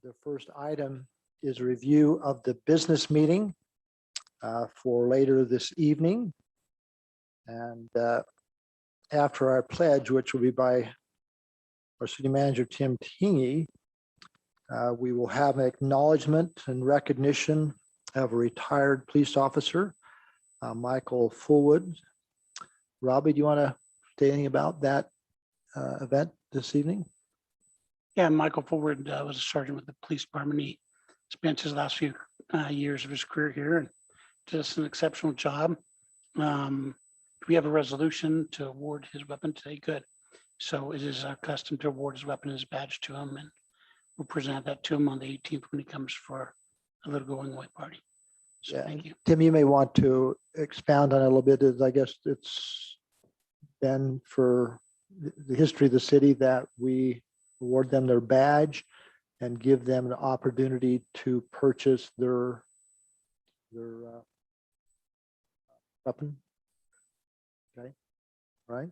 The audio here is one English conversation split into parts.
The first item is a review of the business meeting for later this evening. And after our pledge, which will be by our city manager, Tim Tingy, we will have an acknowledgement and recognition of a retired police officer, Michael Fullwood. Robbie, do you want to say anything about that event this evening? Yeah, Michael Forward was a sergeant with the police department. He spent his last few years of his career here and did us an exceptional job. We have a resolution to award his weapon today. Good. So it is our custom to award his weapon and his badge to him, and we'll present that to him on the 18th when he comes for a little going away party. So thank you. Tim, you may want to expound on it a little bit. As I guess it's been for the history of the city that we award them their badge and give them an opportunity to purchase their weapon. Okay, right.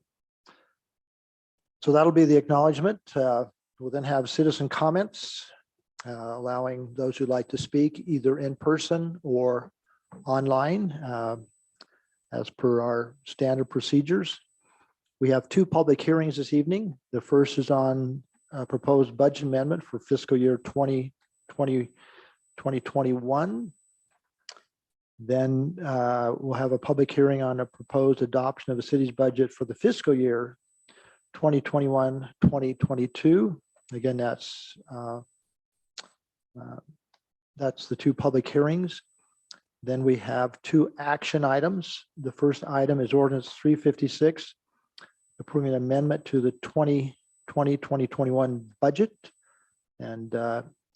So that'll be the acknowledgement. We'll then have citizen comments, allowing those who'd like to speak either in person or online, as per our standard procedures. We have two public hearings this evening. The first is on a proposed budget amendment for fiscal year 2021. Then we'll have a public hearing on a proposed adoption of the city's budget for the fiscal year 2021-2022. Again, that's the two public hearings. Then we have two action items. The first item is Ordinance 356, approving an amendment to the 2020-2021 budget. And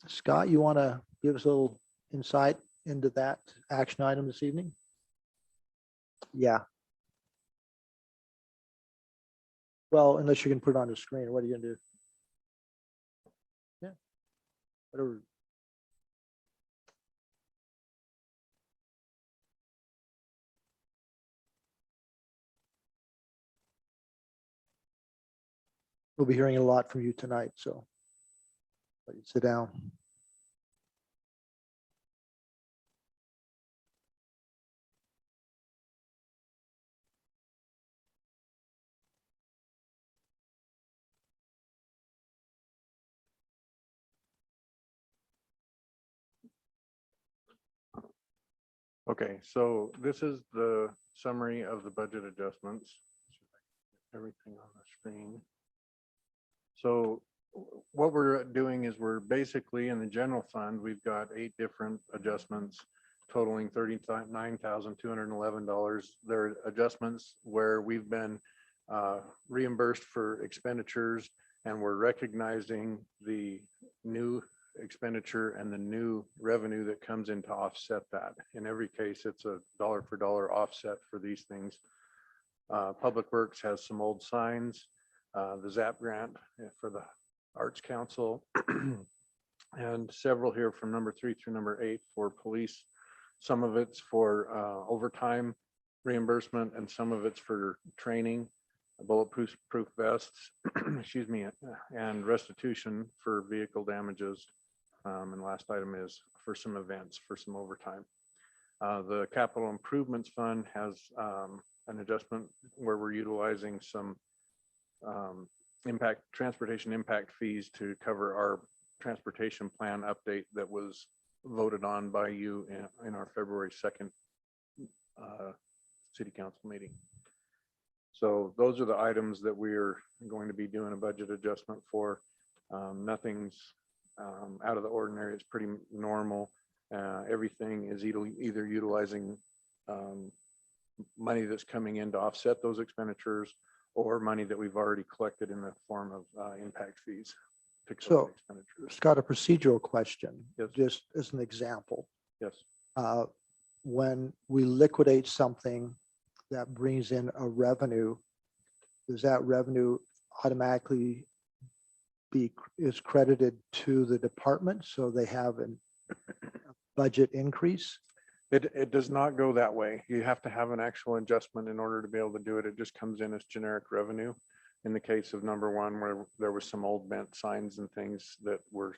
Scott, you want to give us a little insight into that action item this evening? Yeah. Well, unless you can put it on the screen, what are you going to do? Yeah, whatever. We'll be hearing a lot from you tonight, so let you sit down. Okay, so this is the summary of the budget adjustments. Everything on the screen. So what we're doing is we're basically in the general fund, we've got 8 different adjustments totaling $39,211. They're adjustments where we've been reimbursed for expenditures, and we're recognizing the new expenditure and the new revenue that comes in to offset that. In every case, it's a dollar for dollar offset for these things. Public Works has some old signs, the ZAP grant for the Arts Council, and several here from number 3 through number 8 for police. Some of it's for overtime reimbursement, and some of it's for training, bulletproof vests, excuse me, and restitution for vehicle damages. And last item is for some events, for some overtime. The Capital Improvements Fund has an adjustment where we're utilizing some transportation impact fees to cover our transportation plan update that was voted on by you in our February 2nd city council meeting. So those are the items that we're going to be doing a budget adjustment for. Nothing's out of the ordinary. It's pretty normal. Everything is either utilizing money that's coming in to offset those expenditures, or money that we've already collected in the form of impact fees. So, Scott, a procedural question, yes, just as an example. Yes. When we liquidate something that brings in a revenue, does that revenue automatically is credited to the department so they have a budget increase? It does not go that way. You have to have an actual adjustment in order to be able to do it. It just comes in as generic revenue. In the case of number 1, where there was some old bent signs and things that were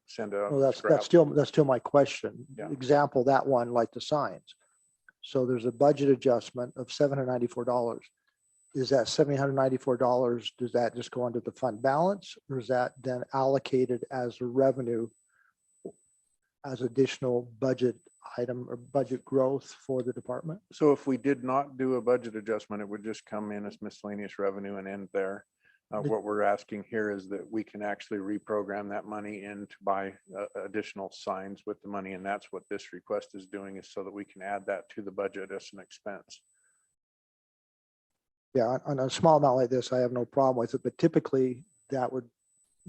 send a Well, that's scrap. still my question. Yeah. Example, that one, like the signs. So there's a budget adjustment of $794. Is that $794, does that just go under the fund balance, or is that then allocated as a revenue as additional budget item or budget growth for the department? So if we did not do a budget adjustment, it would just come in as miscellaneous revenue and end there. What we're asking here is that we can actually reprogram that money in to buy additional signs with the money. And that's what this request is doing, is so that we can add that to the budget as an expense. Yeah, on a small amount like this, I have no problem with it, but typically that would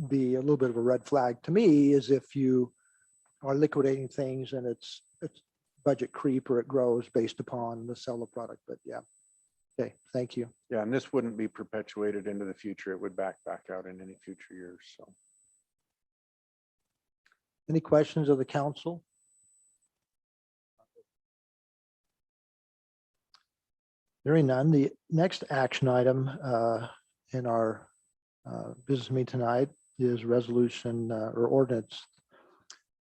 be a little bit of a red flag to me, is if you are liquidating things and it's budget creep or it grows based upon the sell of product. But yeah. Okay, thank you. Yeah, and this wouldn't be perpetuated into the future. It would back out in any future years. So Any questions of the council? Hearing none, the next action item in our business meeting tonight is resolution or ordinance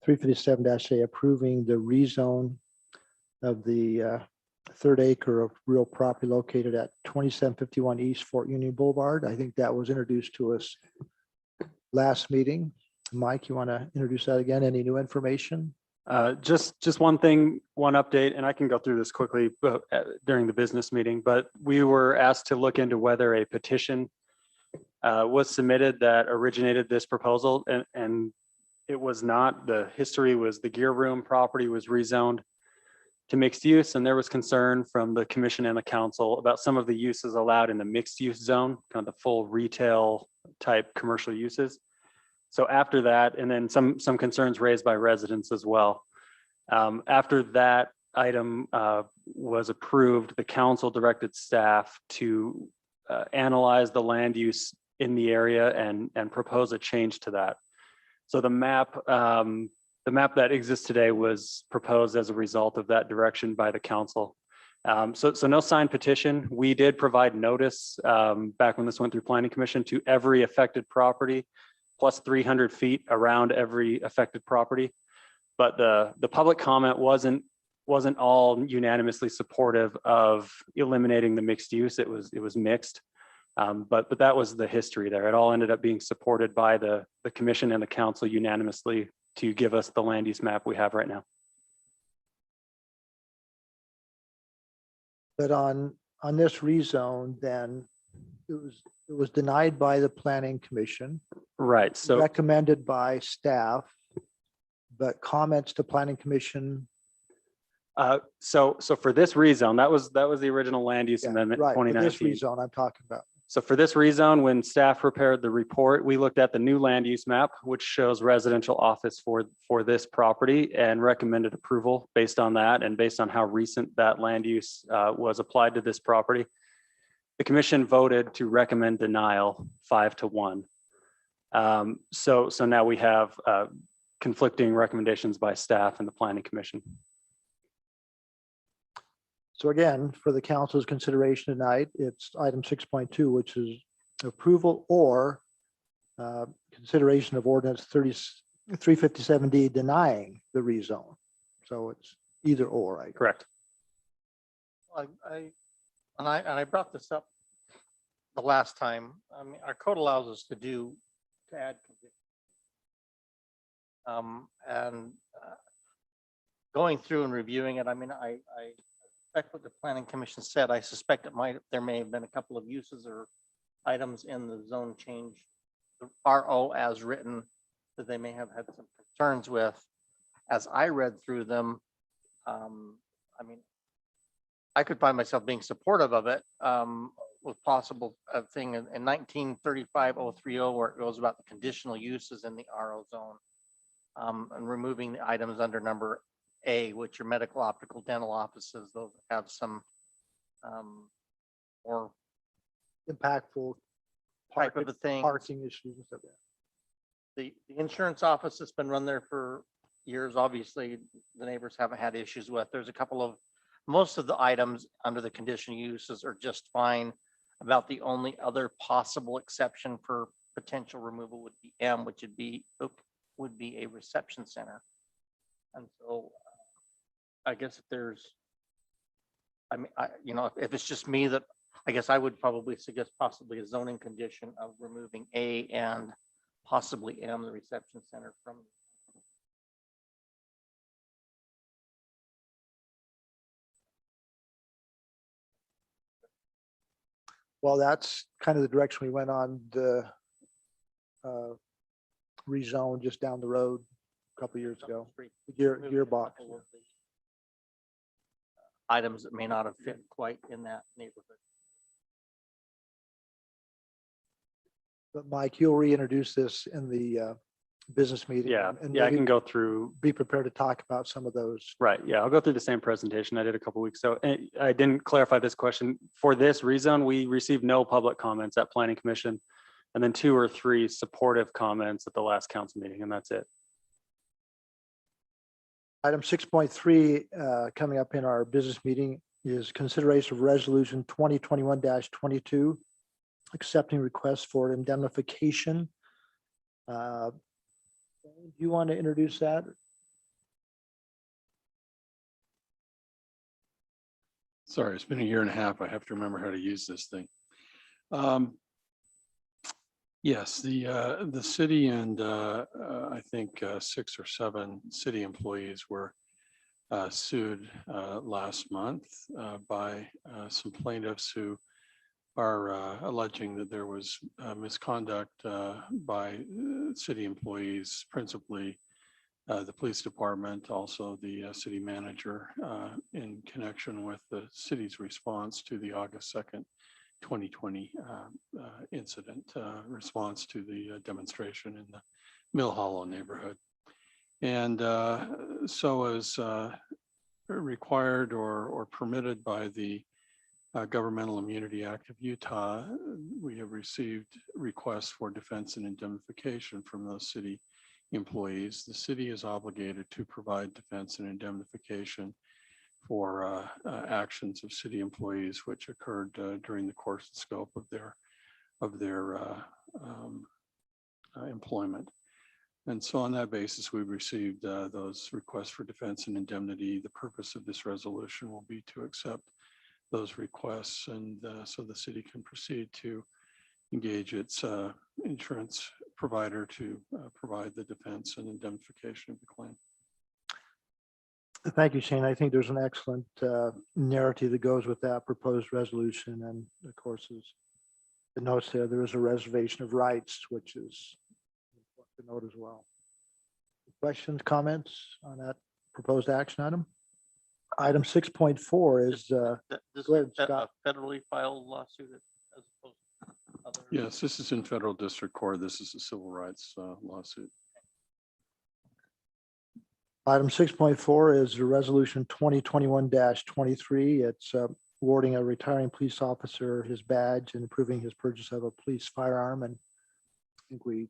357-A approving the rezone of the third acre of real property located at 2751 East Fort Union Boulevard. I think that was introduced to us last meeting. Mike, you want to introduce that again? Any new information? Just one thing, one update, and I can go through this quickly during the business meeting, but we were asked to look into whether a petition was submitted that originated this proposal, and it was not. The history was the gear room property was rezoned to mixed use, and there was concern from the commission and the council about some of the uses allowed in the mixed use zone, kind of the full retail type commercial uses. So after that, and then some concerns raised by residents as well. After that item was approved, the council directed staff to analyze the land use in the area and propose a change to that. So the map that exists today was proposed as a result of that direction by the council. So no signed petition. We did provide notice back when this went through planning commission to every affected property, plus 300 feet around every affected property. But the public comment wasn't all unanimously supportive of eliminating the mixed use. It was mixed. But that was the history there. It all ended up being supported by the commission and the council unanimously to give us the land use map we have right now. But on this rezone, then it was denied by the planning commission, Right. So recommended by staff, but comments to planning commission. so for this rezone, that was the original land use Yeah, amendment right, for this 2019. rezone I'm talking about. So for this rezone, when staff prepared the report, we looked at the new land use map, which shows residential office for this property, and recommended approval based on that and based on how recent that land use was applied to this property. The commission voted to recommend denial 5-1. So now we have conflicting recommendations by staff and the planning commission. So again, for the council's consideration tonight, it's item 6.2, which is approval or consideration of ordinance 357D denying the rezone. So it's either or. Correct. I brought this up the last time. I mean, our code allows us to add conditions. Going through and reviewing it, I mean, I respect what the planning commission said. I suspect there may have been a couple of uses or items in the zone change, the RO as written, that they may have had some concerns with. As I read through them, I mean, I could find myself being supportive of it, with possible thing in 1935-030, where it goes about the conditional uses in the RO zone, and removing the items under number A, which are medical, optical, dental offices. Those have some more Impactful type of a thing. parking issues and stuff. The insurance office that's been run there for years, obviously the neighbors haven't had issues with. There's a couple of, most of the items under the conditional uses are just fine. About the only other possible exception for potential removal would be M, which would be would be a reception center. And so I guess if there's, I mean, if it's just me that, I guess I would probably suggest possibly a zoning condition of removing A and possibly M, the reception center, from. Well, that's kind of the direction we went on the rezone just down the road a couple years ago. Gearbox. Items that may not have fit quite in that neighborhood. But Mike, you'll reintroduce this in the business meeting. Yeah, and yeah, I maybe can go through. be prepared to talk about some of those. Right, yeah, I'll go through the same presentation I did a couple weeks ago. And I didn't clarify this question. For this rezone, we received no public comments at Planning Commission, and then 2 or 3 supportive comments at the last council meeting, and that's it. Item 6.3 coming up in our business meeting is consideration of resolution 2021-22, accepting requests for indemnification. Do you want to introduce that? Sorry, it's been a year and a half. I have to remember how to use this thing. Yes, the city and I think 6 or 7 city employees were sued last month by some plaintiffs who are alleging that there was misconduct by city employees, principally the police department, also the city manager, in connection with the city's response to the August 2nd, 2020 incident, response to the demonstration in the Mill Hollow neighborhood. And so as required or permitted by the Governmental Immunity Act of Utah, we have received requests for defense and indemnification from those city employees. The city is obligated to provide defense and indemnification for actions of city employees which occurred during the course and scope of their employment. And so on that basis, we've received those requests for defense and indemnity. The purpose of this resolution will be to accept those requests, and so the city can proceed to engage its insurance provider to provide the defense and indemnification of the claim. Thank you, Shane. I think there's an excellent narrative that goes with that proposed resolution. And of course, as the notes there is a reservation of rights, which is important to note as well. Questions, comments on that proposed action item? Item 6.4 is, This go ahead, is a Scott. federally filed lawsuit as opposed to other. Yes, this is in federal district court. This is a civil rights lawsuit. Item 6.4 is a resolution 2021-23. It's awarding a retiring police officer his badge and approving his purchase of a police firearm. And I think we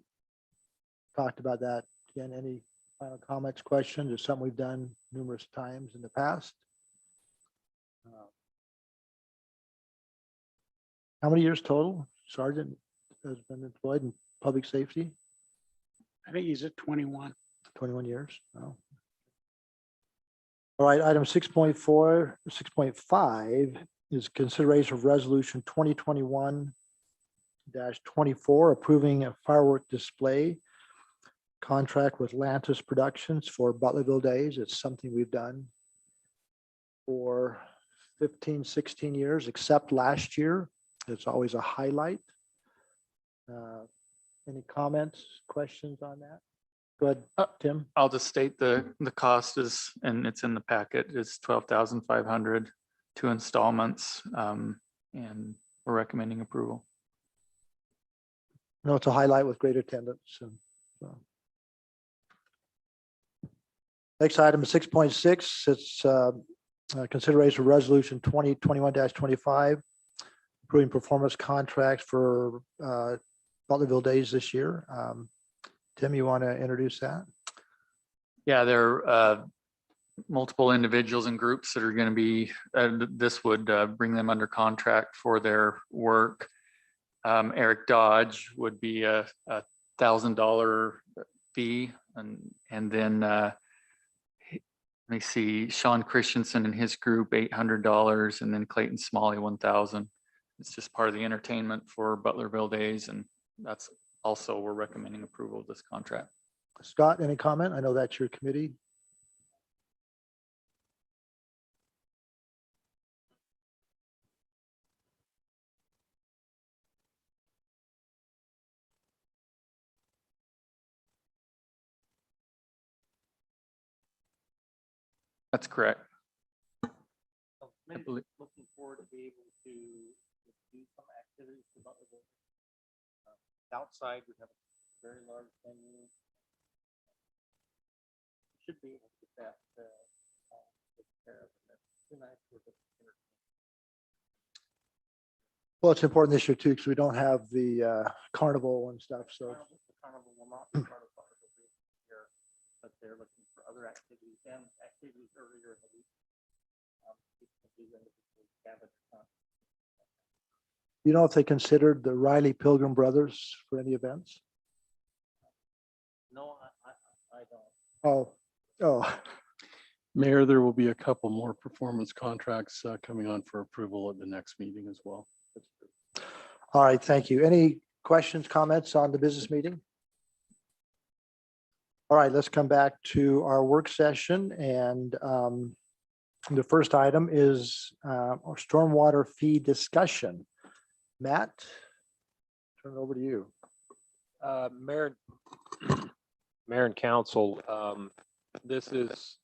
talked about that. Again, any final comments, questions? It's something we've done numerous times in the past. How many years total Sergeant has been employed in public safety? I think he's at 21. 21 years. Oh. All right, item 6.4, 6.5 is consideration of resolution 2021-24, approving a firework display contract with Lantis Productions for Butlerville Days. It's something we've done for 15, 16 years, except last year. It's always a highlight. Any comments, questions on that? Go ahead, Tim. I'll just state the cost is, and it's in the packet, is $12,500, 2 installments, and we're recommending approval. No, it's a highlight with great attendance. And so. Next item is 6.6. It's consideration of resolution 2021-25, approving performance contracts for Butlerville Days this year. Tim, you want to introduce that? Yeah, there are multiple individuals and groups that are going to be, this would bring them under contract for their work. Eric Dodge would be a $1,000 fee And then let me see, Sean Christensen and his group, $800, and then Clayton Smalley, 1,000. It's just part of the entertainment for Butlerville Days, and that's also, we're recommending approval of this contract. Scott, any comment? I know that's your committee. That's correct. So maybe believe- looking forward to be able to do some activities for Butlerville. Outside, we have a very large venue. Should be able to get that taken care of. Two nights worth of entertainment. Well, it's important this year too, because we don't have the carnival and stuff. So The carnival will not be part of Butlerville this year, but they're looking for other activities and activities earlier in the week. People can do individual scavenger hunts. you know if they considered the Riley Pilgrim Brothers for any events? No, I don't. Oh, oh, Mayor, there will be a couple more performance contracts coming on for approval at the next meeting as well. all right. Thank you. Any questions, comments on the business meeting? All right, let's come back to our work session. And the first item is our stormwater fee discussion. Matt, turn it over to you. Mayor, Mayor and Council, this is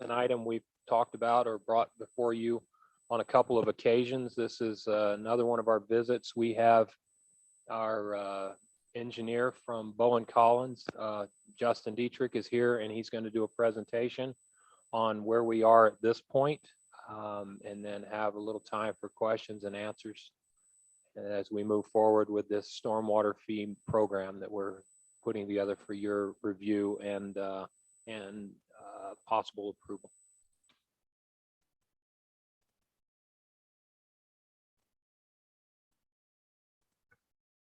an item we've talked about or brought before you on a couple of occasions. This is another one of our visits. We have our engineer from Bowen Collins, Justin Dietrich, is here, and he's going to do a presentation on where we are at this point, and then have a little time for questions and answers as we move forward with this stormwater fee program that we're putting together for your review and possible approval.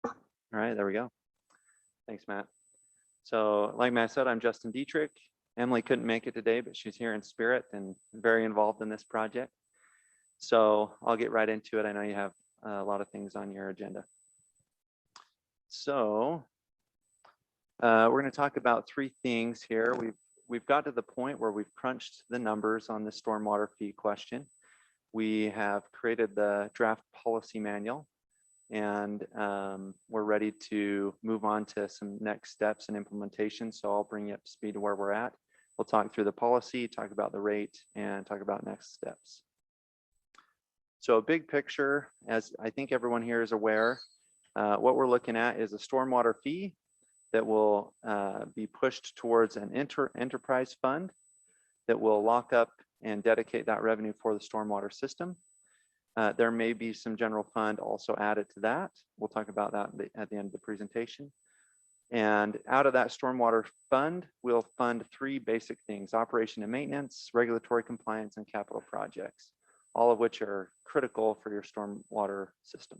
All right, there we go. Thanks, Matt. So like Matt said, I'm Justin Dietrich. Emily couldn't make it today, but she's here in spirit and very involved in this project. So I'll get right into it. I know you have a lot of things on your agenda. So we're going to talk about three things here. We've got to the point where we've crunched the numbers on the stormwater fee question. We have created the draft policy manual, and we're ready to move on to some next steps and implementation. So I'll bring you up to speed to where we're at. We'll talk through the policy, talk about the rate, and talk about next steps. So a big picture, as I think everyone here is aware, what we're looking at is a stormwater fee that will be pushed towards an enterprise fund that will lock up and dedicate that revenue for the stormwater system. There may be some general fund also added to that. We'll talk about that at the end of the presentation. And out of that stormwater fund, we'll fund three basic things: operation and maintenance, regulatory compliance, and capital projects, all of which are critical for your stormwater system.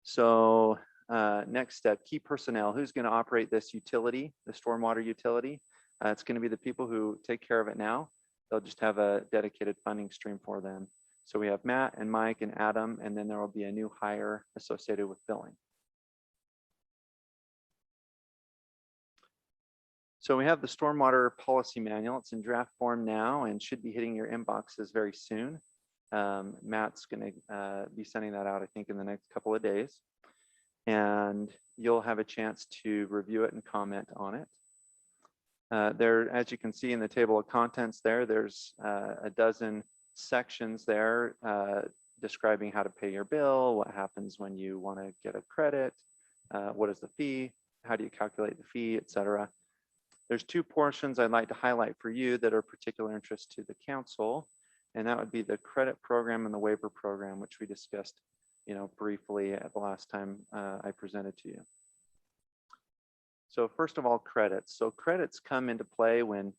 So next step, key personnel. Who's going to operate this utility, the stormwater utility? It's going to be the people who take care of it now. They'll just have a dedicated funding stream for them. So we have Matt and Mike and Adam, and then there will be a new hire associated with billing. So we have the stormwater policy manual. It's in draft form now and should be hitting your inboxes very soon. Matt's going to be sending that out, I think, in the next couple of days. And you'll have a chance to review it and comment on it. There, as you can see in the table of contents there's a dozen sections there describing how to pay your bill, what happens when you want to get a credit, what is the fee, how do you calculate the fee, etc. There's two portions I'd like to highlight for you that are of particular interest to the council, and that would be the credit program and the waiver program, which we discussed, briefly at the last time I presented to you. So first of all, credits. So credits come into play when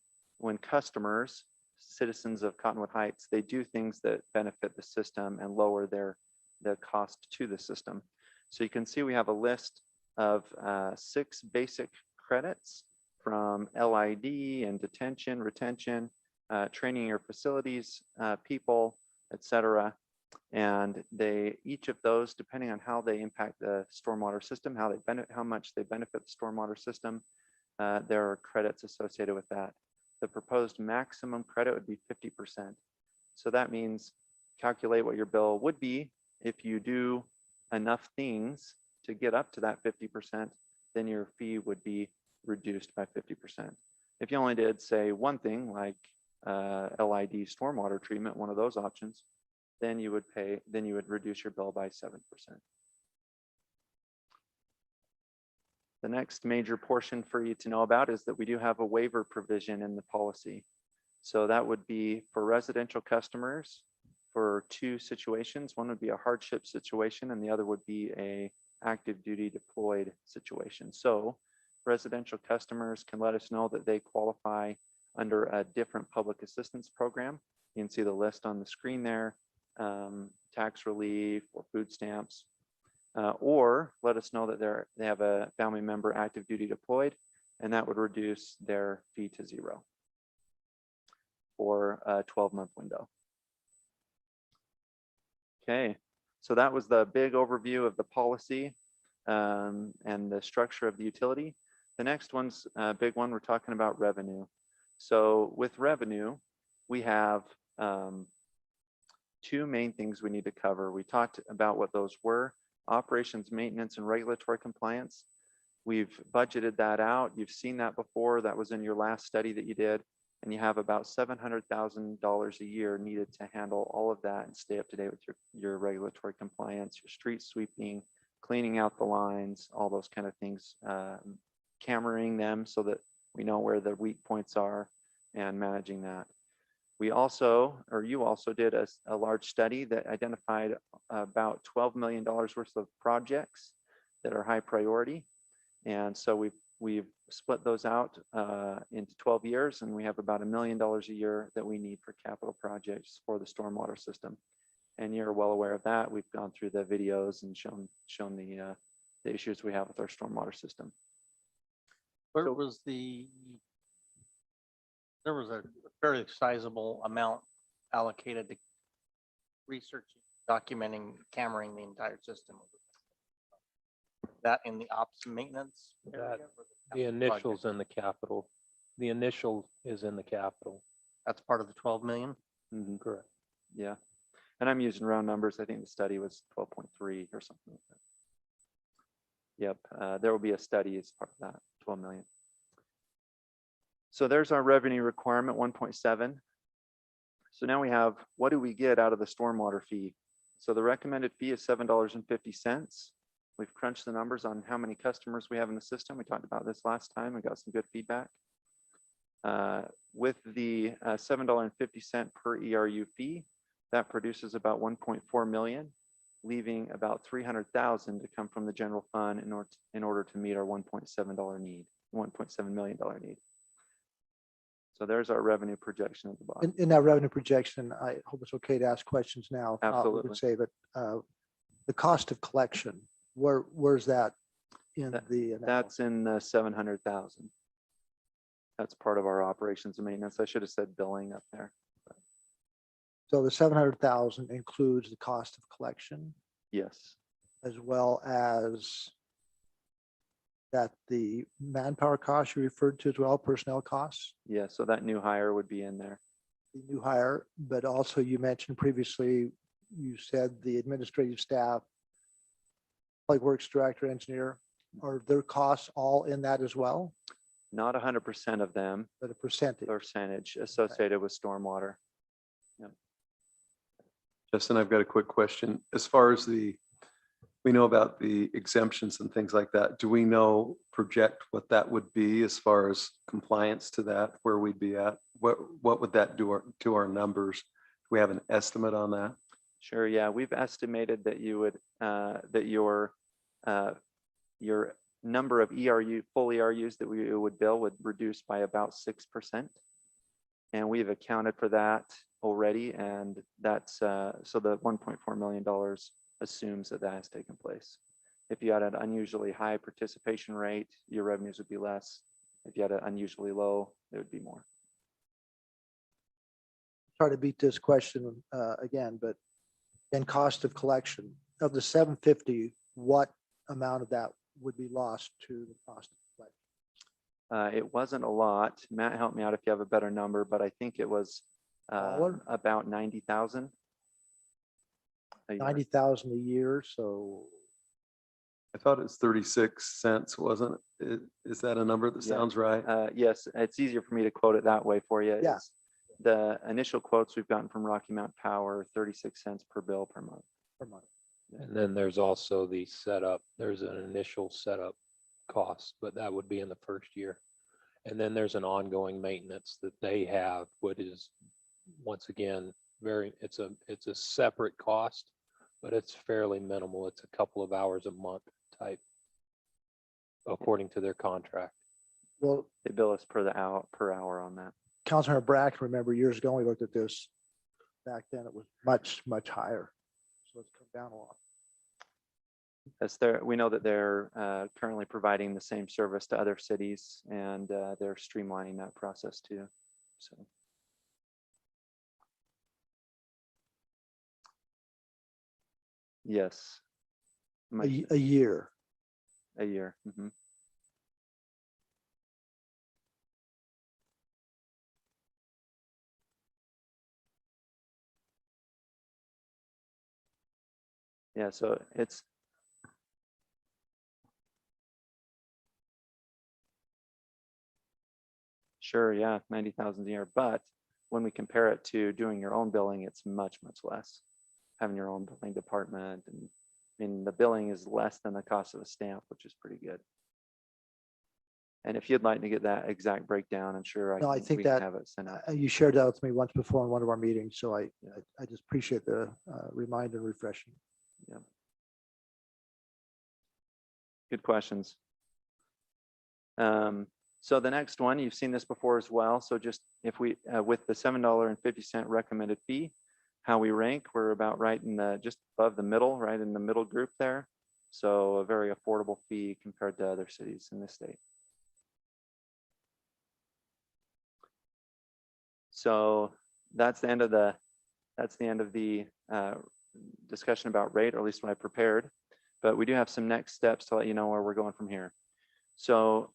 customers, citizens of Cottonwood Heights, they do things that benefit the system and lower the cost to the system. So you can see we have a list of 6 basic credits from LID and detention, retention, training your facilities, people, etc. And each of those, depending on how they impact the stormwater system, how much they benefit the stormwater system, there are credits associated with that. The proposed maximum credit would be 50%. So that means calculate what your bill would be if you do enough things to get up to that 50%, then your fee would be reduced by 50%. If you only did, say, one thing like LID stormwater treatment, one of those options, then you would reduce your bill by 7%. The next major portion for you to know about is that we do have a waiver provision in the policy. So that would be for residential customers for two situations. One would be a hardship situation and the other would be a active duty deployed situation. So residential customers can let us know that they qualify under a different public assistance program. You can see the list on the screen there, tax relief or food stamps. Or let us know that they have a family member active duty deployed, and that would reduce their fee to 0 for a 12-month window. Okay, so that was the big overview of the policy and the structure of the utility. The next one's a big one. We're talking about revenue. So with revenue, we have two main things we need to cover. We talked about what those were. Operations, maintenance, and regulatory compliance. We've budgeted that out. You've seen that before. That was in your last study that you did. And you have about $700,000 a year needed to handle all of that and stay up to date with your regulatory compliance, your street sweeping, cleaning out the lines, all those kind of things, cameraing them so that we know where the weak points are and managing that. We also, or you also did a large study that identified about $12 million worth of projects that are high priority. And so we've split those out into 12 years, and we have about $1 million a year that we need for capital projects for the stormwater system. And you're well aware of that. We've gone through the videos and shown the issues we have with our stormwater system. Where was there was a fairly sizable amount allocated to researching, documenting, cameraing the entire system. That in the ops and maintenance area? The initials in the capital. The initial is in the capital. That's part of the 12 million? Mm-hmm. Correct. Yeah. And I'm using round numbers. I think the study was 12.3 or something like that. Yep. There will be a study as part of that, 12 million. So there's our revenue requirement, 1.7. So now we have, what do we get out of the stormwater fee? So the recommended fee is $7.50. We've crunched the numbers on how many customers we have in the system. We talked about this last time. We got some good feedback. With the $7.50 per ERU fee, that produces about 1.4 million, leaving about 300,000 to come from the general fund in order to meet our $1.7 million need. So there's our revenue projection at the bottom. In that revenue projection, I hope it's okay to ask questions now. If not, we Absolutely. would say that the cost of collection, where's that in the analysis? That's in the 700,000. That's part of our operations and maintenance. I should have said billing up there. So the 700,000 includes the cost of collection, Yes. as well as that the manpower costs you referred to as well, personnel costs, Yeah. So that new hire would be in there. the new hire, but also you mentioned previously, you said the administrative staff, like works director, engineer, are their costs all in that as well? Not 100% of them, But a percentage? associated with stormwater. Justin, I've got a quick question. As far as we know about the exemptions and things like that, do we project what that would be as far as compliance to that, where we'd be at? What would that do to our numbers? Do we have an estimate on that? Sure. Yeah. We've estimated that you would, that your number of full ERUs that we would bill would reduce by about 6%. And we've accounted for that already. And that's, so the $1.4 million assumes that has taken place. If you had an unusually high participation rate, your revenues would be less. If you had an unusually low, it would be more. Try to beat this question again, but in cost of collection of the 750, what amount of that would be lost to the cost of collection? It wasn't a lot. Matt, help me out if you have a better number, but I think it was Dollar? about 90,000. 90,000 a year, so I thought it's 36 cents, wasn't it? Is that a number that Yeah. sounds right? Yes, it's easier for me to quote it that way for you. Yeah. It's the initial quotes we've gotten from Rocky Mount Power, 36 cents per bill per month. per month. And then there's also the setup, there's an initial setup cost, but that would be in the first year. And then there's an ongoing maintenance that they have, what is, once again, it's a separate cost, but it's fairly minimal. It's a couple of hours a month type, according to their contract. Well, They bill us per hour on that. Councilmember Brack, remember years ago, we looked at this. Back then, it was much, much higher. So it's come down a lot. We know that they're currently providing the same service to other cities, and they're streamlining that process too. So. Yes. A year. A year. Mhm. Yeah, so it's sure, yeah, 90,000 a year, but when we compare it to doing your own billing, it's much, much less. Having your own billing department, and I mean, the billing is less than the cost of a stamp, which is pretty good. And if you'd like to get that exact breakdown, I'm sure No, I think we can that have it sent out. You shared that with me once before in one of our meetings, so I just appreciate the reminder and refreshing. Good questions. So the next one, you've seen this before as well. So just if we, with the $7.50 recommended fee, how we rank, we're about right in just above the middle, right in the middle group there. So a very affordable fee compared to other cities in the state. So that's the end of the discussion about rate, or at least what I prepared. But we do have some next steps to let you know where we're going from here. So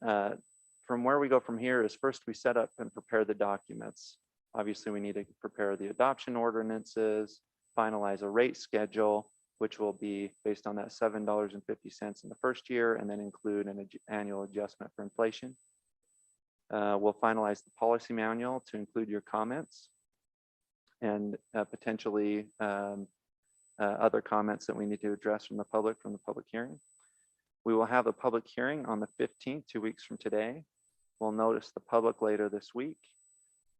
from where we go from here is first we set up and prepare the documents. Obviously, we need to prepare the adoption ordinances, finalize a rate schedule, which will be based on that $7.50 in the first year, and then include an annual adjustment for inflation. We'll finalize the policy manual to include your comments and potentially other comments that we need to address from the public hearing. We will have a public hearing on the 15th, 2 weeks from today. We'll notice the public later this week.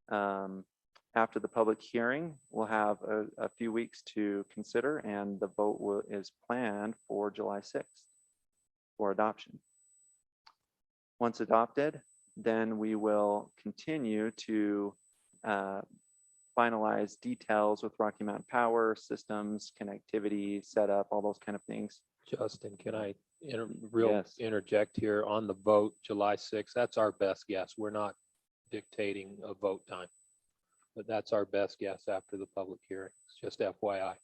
After the public hearing, we'll have a few weeks to consider, and the vote is planned for July 6th for adoption. Once adopted, then we will continue to finalize details with Rocky Mountain Power, systems, connectivity, setup, all those kind of things. Justin, can I Yes. interject here on the vote, July 6th? That's our best guess. We're not dictating a vote time, but that's our best guess after the public hearing. It's just FYI.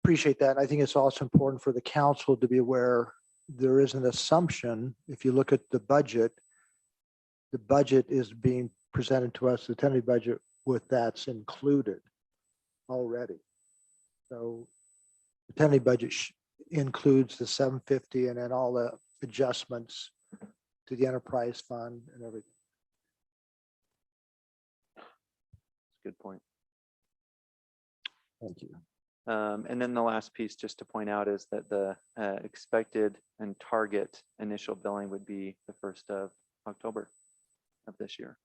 Appreciate that. I think it's also important for the council to be aware there is an assumption. If you look at the budget is being presented to us, the tentative budget with that's included already. So the tentative budget includes the 750 and then all the adjustments to the enterprise fund and everything. Good point. Thank you. And then the last piece just to point out is that the expected and target initial billing would be the 1st of October of this year.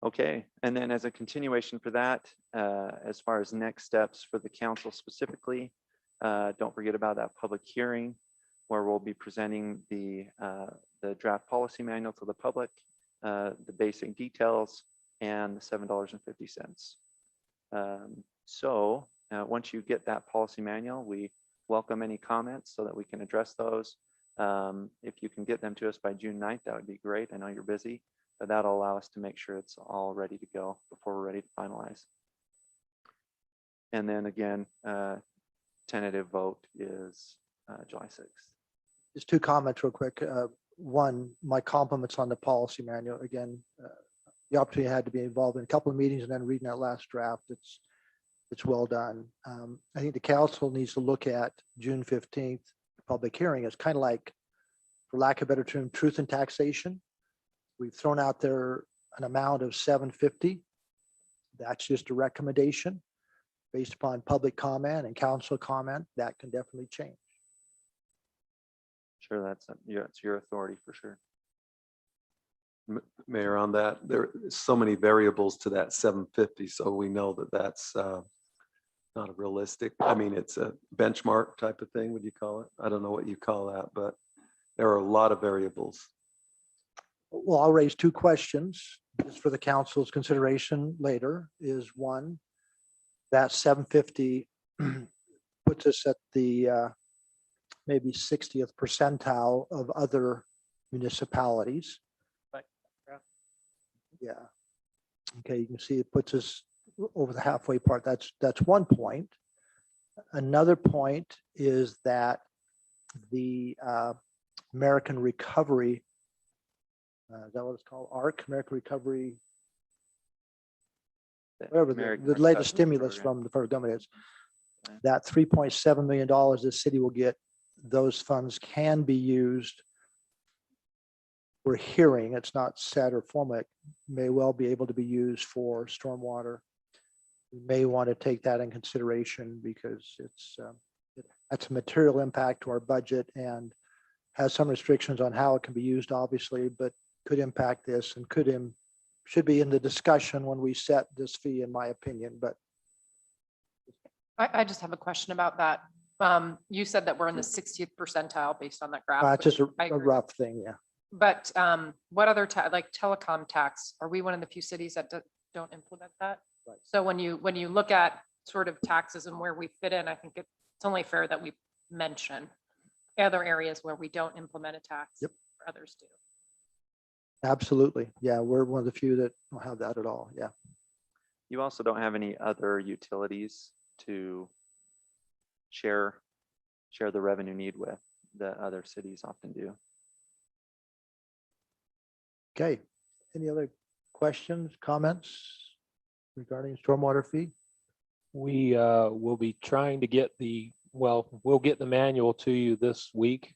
Okay, and then as a continuation for that, as far as next steps for the council specifically, don't forget about that public hearing where we'll be presenting the draft policy manual to the public, the basic details, and the $7.50. So once you get that policy manual, we welcome any comments so that we can address those. If you can get them to us by June 9th, that would be great. I know you're busy, but that'll allow us to make sure it's all ready to go before we're ready to finalize. And then again, tentative vote is July 6th. Just two comments real quick. One, my compliments on the policy manual. Again, the opportunity I had to be involved in a couple of meetings and then reading that last draft. It's well done. I think the council needs to look at June 15th public hearing. It's kind of like, for lack of a better term, truth in taxation. We've thrown out there an amount of $750. That's just a recommendation based upon public comment and council comment. That can definitely change. Sure, that's it's your authority for sure. Mayor, on that, there are so many variables to that 750, so we know that that's not a realistic. I mean, it's a benchmark type of thing. Would you call it? I don't know what you call that, but there are a lot of variables. Well, I'll raise two questions just for the council's consideration later. Is one, that 750 puts us at the maybe 60th percentile of other municipalities. Yeah. Okay, you can see it puts us over the halfway part. That's one point. Another point is that the American Recovery, is that what it's called? ARC, American Recovery, whatever the latest stimulus from the federal government is. That $3.7 million the city will get, those funds can be used. We're hearing, it's not set or formal, it may well be able to be used for stormwater. We may want to take that in consideration because that's a material impact to our budget and has some restrictions on how it can be used, obviously, but could impact this and should be in the discussion when we set this fee, in my opinion. But I just have a question about that. You said that we're in the 60th percentile based on that graph. it's just which I a agree. rough thing, yeah. But what other like telecom tax? Are we one of the few cities that don't implement that? Right. So when you look at sort of taxes and where we fit in, I think it's only fair that we mention other areas where we don't implement a tax. Yep. Others do. Absolutely. Yeah, we're one of the few that don't have that at all. Yeah. You also don't have any other utilities to share the revenue need with that other cities often do. Okay. Any other questions, comments regarding stormwater fee? We will be trying to get we'll get the manual to you this week.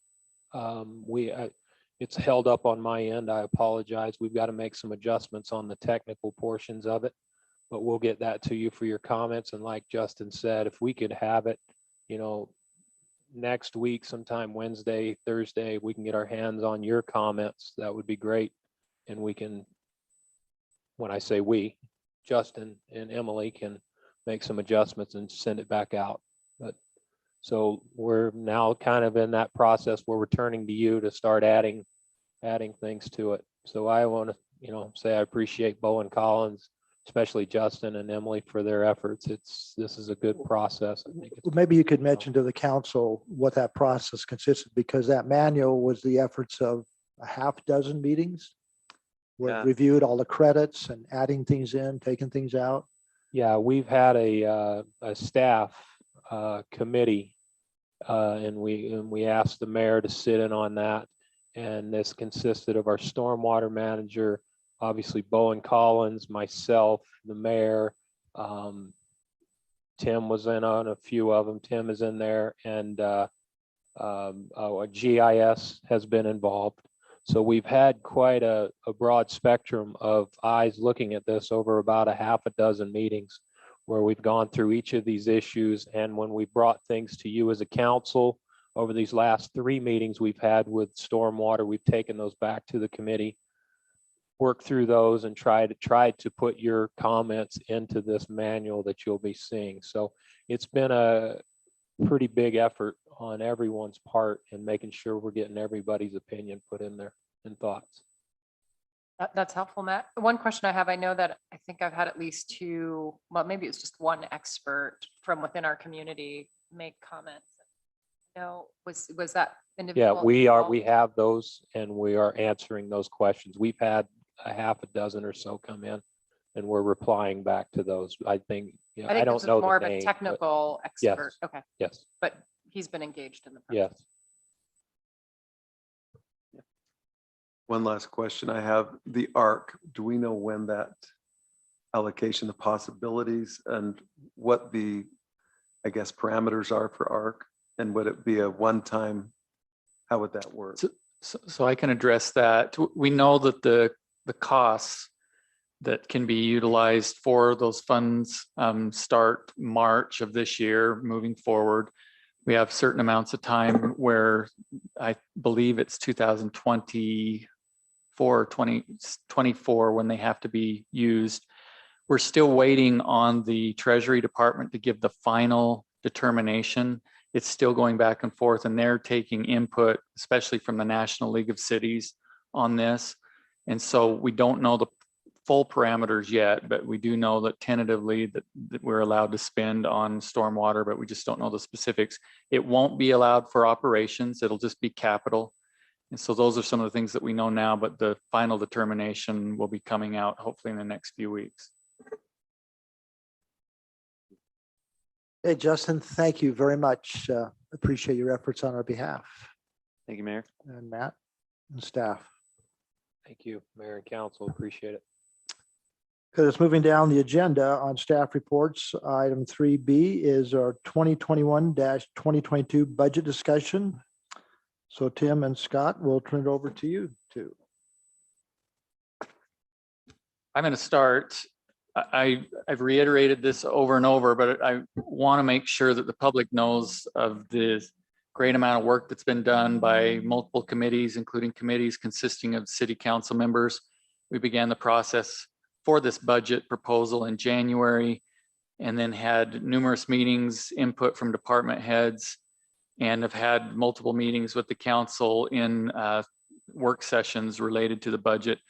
It's held up on my end. I apologize. We've got to make some adjustments on the technical portions of it, but we'll get that to you for your comments. And like Justin said, if we could have it, next week, sometime Wednesday, Thursday, we can get our hands on your comments. That would be great. And we can, when I say we, Justin and Emily can make some adjustments and send it back out. But so we're now kind of in that process where we're turning to you to start adding things to it. So I want to, say I appreciate Bo and Collins, especially Justin and Emily, for their efforts. This is a good process. I think Well, maybe you could mention to the council what that process consisted, because that manual was the efforts of a half dozen meetings where it reviewed all the credits and adding things in, taking things out. Yeah, we've had a staff committee, and we asked the mayor to sit in on that. And this consisted of our stormwater manager, obviously Bo and Collins, myself, the mayor. Tim was in on a few of them. Tim is in there, and GIS has been involved. So we've had quite a broad spectrum of eyes looking at this over about a half a dozen meetings where we've gone through each of these issues. And when we brought things to you as a council over these last 3 meetings we've had with stormwater, we've taken those back to the committee, worked through those, and tried to put your comments into this manual that you'll be seeing. So it's been a pretty big effort on everyone's part in making sure we're getting everybody's opinion put in there and thoughts. That's helpful, Matt. One question I have, I know that I think I've had at least 2, well, maybe it's just one expert from within our community make comments. No, was that Yeah, individual? we involved? have those and we are answering those questions. We've had a half a dozen or so come in and we're replying back to those. I think, I I think don't this is know more the of a name, but technical yes. expert. Okay, yes, but he's been engaged in the process. yes. One last question I have, the ARC, do we know when that allocation, the possibilities and what the, I guess, parameters are for ARC? And would it be a one-time, how would that work? So I can address that. We know that the costs that can be utilized for those funds start March of this year moving forward. We have certain amounts of time where I believe it's 2024, 2024 when they have to be used. We're still waiting on the Treasury Department to give the final determination. It's still going back and forth and they're taking input, especially from the National League of Cities on this. And so we don't know the full parameters yet, but we do know that tentatively that we're allowed to spend on stormwater, but we just don't know the specifics. It won't be allowed for operations. It'll just be capital. And so those are some of the things that we know now, but the final determination will be coming out hopefully in the next few weeks. Hey, Justin, thank you very much. Appreciate your efforts on our behalf. Thank you, Mayor. And Matt and staff. Thank you, Mayor and Council. Appreciate it. Because it's moving down the agenda on staff reports. Item 3B is our 2021-2022 budget discussion. So Tim and Scott, we'll turn it over to you two. I'm going to start. I've reiterated this over and over, but I want to make sure that the public knows of this great amount of work that's been done by multiple committees, including committees consisting of city council members. We began the process for this budget proposal in January and then had numerous meetings, input from department heads, and have had multiple meetings with the council in work sessions related to the budget.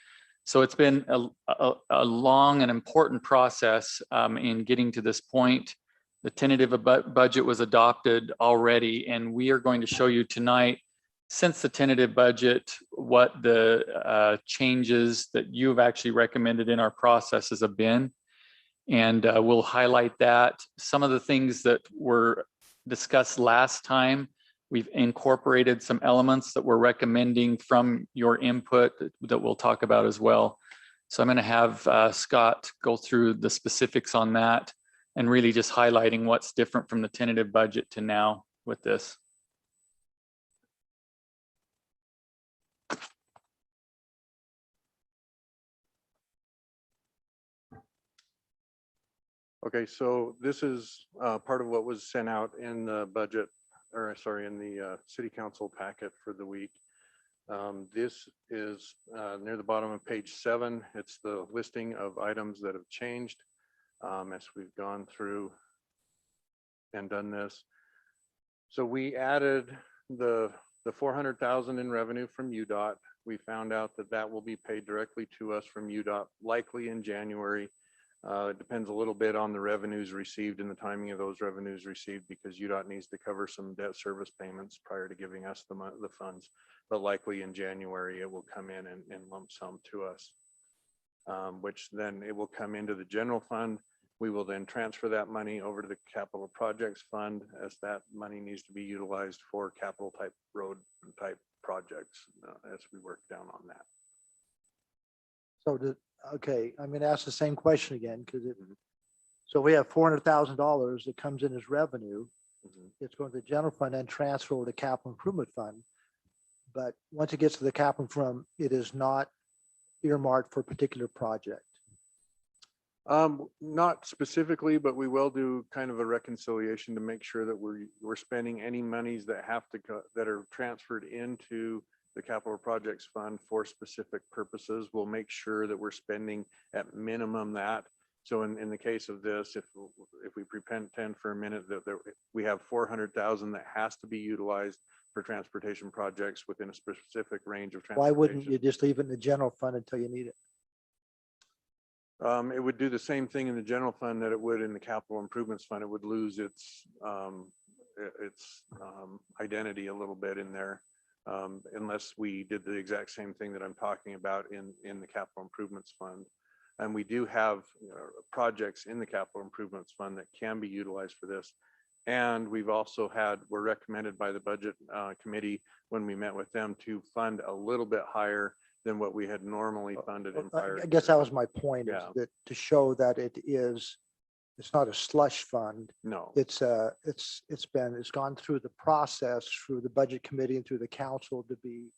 So it's been a long and important process in getting to this point. The tentative budget was adopted already, and we are going to show you tonight, since the tentative budget, what the changes that you've actually recommended in our processes have been. And we'll highlight that. Some of the things that were discussed last time, we've incorporated some elements that we're recommending from your input that we'll talk about as well. So I'm going to have Scott go through the specifics on that and really just highlighting what's different from the tentative budget to now with this. Okay, so this is part of what was sent out in the budget, or sorry, in the city council packet for the week. This is near the bottom of page 7. It's the listing of items that have changed as we've gone through and done this. So we added the 400,000 in revenue from UDOT. We found out that that will be paid directly to us from UDOT, likely in January. It depends a little bit on the revenues received and the timing of those revenues received, because UDOT needs to cover some debt service payments prior to giving us the funds. But likely in January, it will come in lump sum to us, which then it will come into the general fund. We will then transfer that money over to the capital projects fund, as that money needs to be utilized for capital type road type projects as we work down on that. So, okay, I'm going to ask the same question again, because so we have $400,000 that comes in as revenue. It's going to the general fund and transfer over to capital improvement fund. But once it gets to the capital fund, it is not earmarked for a particular project. Not specifically, but we will do kind of a reconciliation to make sure that we're spending any monies that have to go, that are transferred into the capital projects fund for specific purposes. We'll make sure that we're spending at minimum that. So in the case of this, if we pretend for a minute that we have 400,000 that has to be utilized for transportation projects within a specific range of transportation. Why wouldn't you just leave it in the general fund until you need it? It would do the same thing in the general fund that it would in the capital improvements fund. It would lose its its identity a little bit in there. Unless we did the exact same thing that I'm talking about in the capital improvements fund. And we do have projects in the capital improvements fund that can be utilized for this. And we've also we're recommended by the budget committee when we met with them to fund a little bit higher than what we had normally funded in prior. I guess that was my point, is Yeah. that to show that it's not a slush fund. No, It's gone through the process, through the budget committee and through the council to be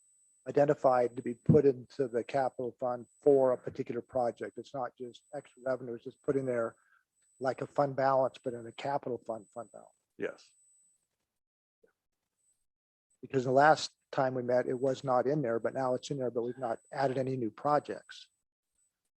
identified, to be put into the capital fund for a particular project. It's not just extra revenues, it's put in there like a fund balance, but in a capital fund balance. yes. Because the last time we met, it was not in there, but now it's in there, but we've not added any new projects.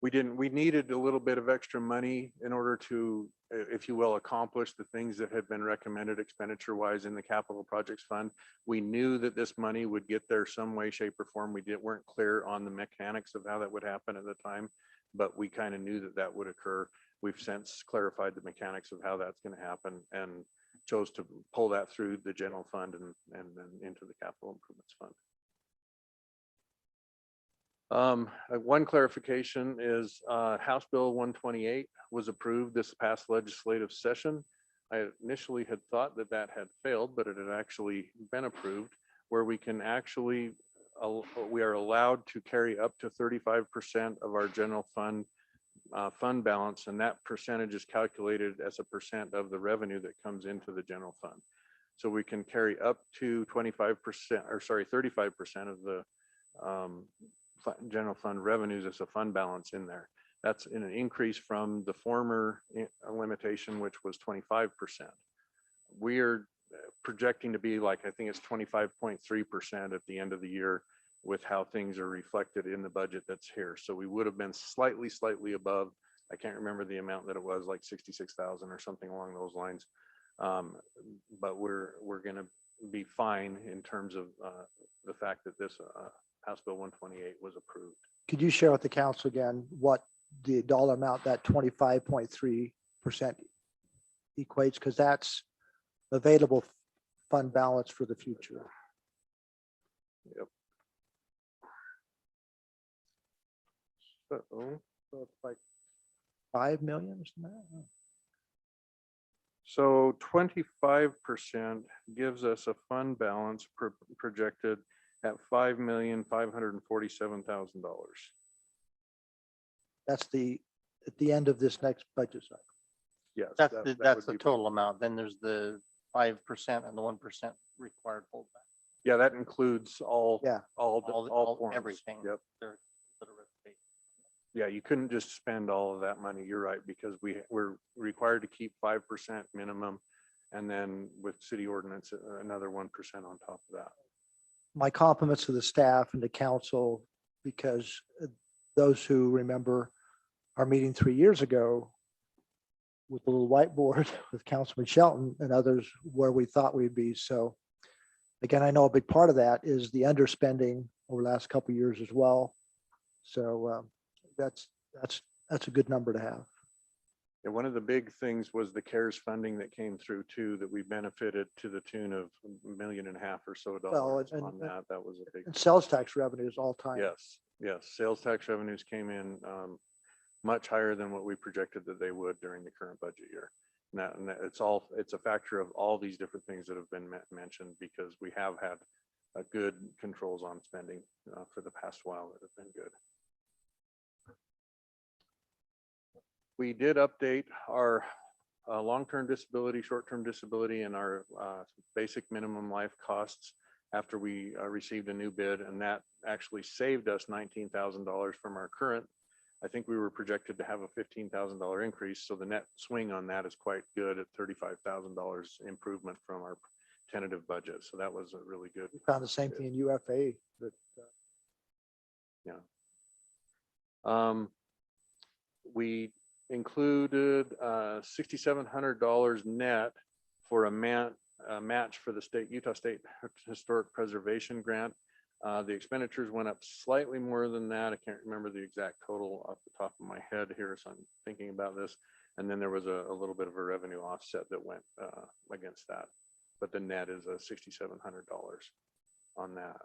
We needed a little bit of extra money in order to, if you will, accomplish the things that had been recommended expenditure wise in the capital projects fund. We knew that this money would get there some way, shape or form. Weren't clear on the mechanics of how that would happen at the time, but we kind of knew that that would occur. We've since clarified the mechanics of how that's going to happen and chose to pull that through the general fund and then into the capital improvements fund. One clarification is House Bill 128 was approved this past legislative session. I initially had thought that that had failed, but it had actually been approved, where we can actually, we are allowed to carry up to 35% of our general fund balance, and that percentage is calculated as a percent of the revenue that comes into the general fund. So we can carry up to 25%, or sorry, 35% of the general fund revenues as a fund balance in there. That's an increase from the former limitation, which was 25%. We're projecting to be like, I think it's 25.3% at the end of the year with how things are reflected in the budget that's here. So we would have been slightly above. I can't remember the amount that it was, like 66,000 or something along those lines. But we're going to be fine in terms of the fact that this House Bill 128 was approved. Could you share with the council again what the dollar amount, that 25.3% equates? Because that's available fund balance for the future. Yep. So So it's like 5 million or something. So 25% gives us a fund balance projected at $5,547,000. That's at the end of this next budget cycle. Yes. That's that that's would the be- total amount. Then there's the 5% and the 1% required holdback. Yeah, that includes all. Yeah. All forms. Everything. Yep. They're sort of repaid. Yeah, you couldn't just spend all of that money. You're right, because we're required to keep 5% minimum. And then with city ordinance, another 1% on top of that. My compliments to the staff and the council, because those who remember our meeting 3 years ago with the little whiteboard with Councilman Shelton and others where we thought we'd be. So again, I know a big part of that is the underspending over the last couple of years as well. So that's a good number to have. And one of the big things was the CARES funding that came through too, that we benefited to the tune of $1.5 million or so dollars on that. That was a big. And sales tax revenues all time. Yes, yes. Sales tax revenues came in much higher than what we projected that they would during the current budget year. And it's a factor of all these different things that have been mentioned, because we have had good controls on spending for the past while that have been good. We did update our long-term disability, short-term disability, and our basic minimum life costs after we received a new bid, and that actually saved us $19,000 from our current. I think we were projected to have a $15,000 increase, so the net swing on that is quite good at $35,000 improvement from our tentative budget. So that was a really good. We found the same thing in UFA. But we included $6,700 net for a match for the Utah State Historic Preservation Grant. The expenditures went up slightly more than that. I can't remember the exact total off the top of my head here, so I'm thinking about this. And then there was a little bit of a revenue offset that went against that. but the net is $6,700 on that.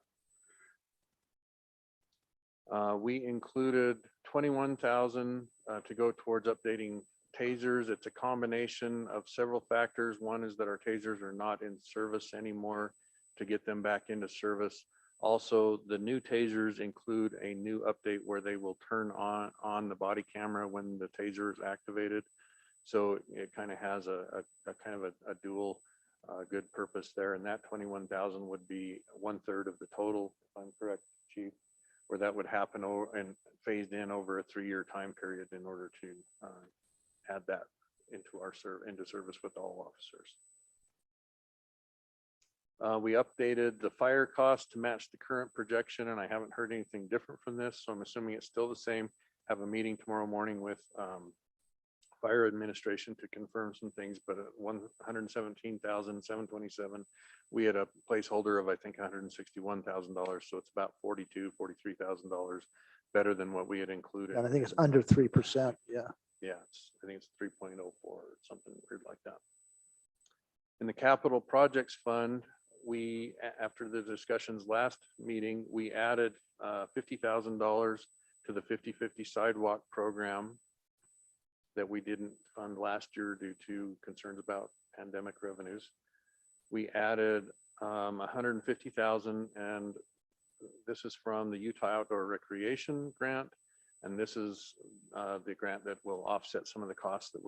We included 21,000 to go towards updating tasers. It's a combination of several factors. One is that our tasers are not in service anymore, to get them back into service. Also, the new tasers include a new update where they will turn on the body camera when the taser is activated. So it kind of has a kind of a dual good purpose there. And that 21,000 would be 1/3 of the total, if I'm correct, Chief, where that would happen and phased in over a 3-year time period in order to add that into service with all officers. We updated the fire cost to match the current projection, and I haven't heard anything different from this, so I'm assuming it's still the same. Have a meeting tomorrow morning with fire administration to confirm some things, but at $117,727, we had a placeholder of, I think, $161,000, so it's about $43,000 better than what we had included. And I think it's under 3%. Yeah. Yeah, I think it's 3.04 or something weird like that. In the capital projects fund, we, after the discussions last meeting, we added $50,000 to the 50/50 sidewalk program that we didn't fund last year due to concerns about pandemic revenues. We added 150,000, and this is from the Utah Outdoor Recreation Grant. And this is the grant that will offset some of the costs that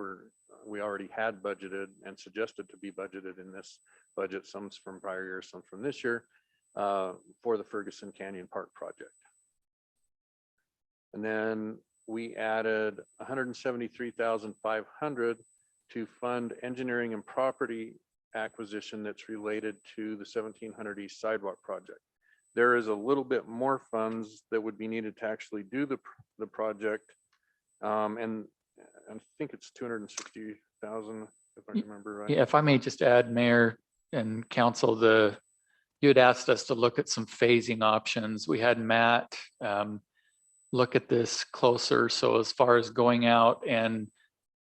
we already had budgeted and suggested to be budgeted in this budget, some from prior years, some from this year, for the Ferguson Canyon Park project. And then we added 173,500 to fund engineering and property acquisition that's related to the 1700 East Sidewalk project. There is a little bit more funds that would be needed to actually do the project. And I think it's 260,000, if I remember right. Yeah, if I may just add, Mayor and Council, you had asked us to look at some phasing options. We had Matt look at this closer. So as far as going out and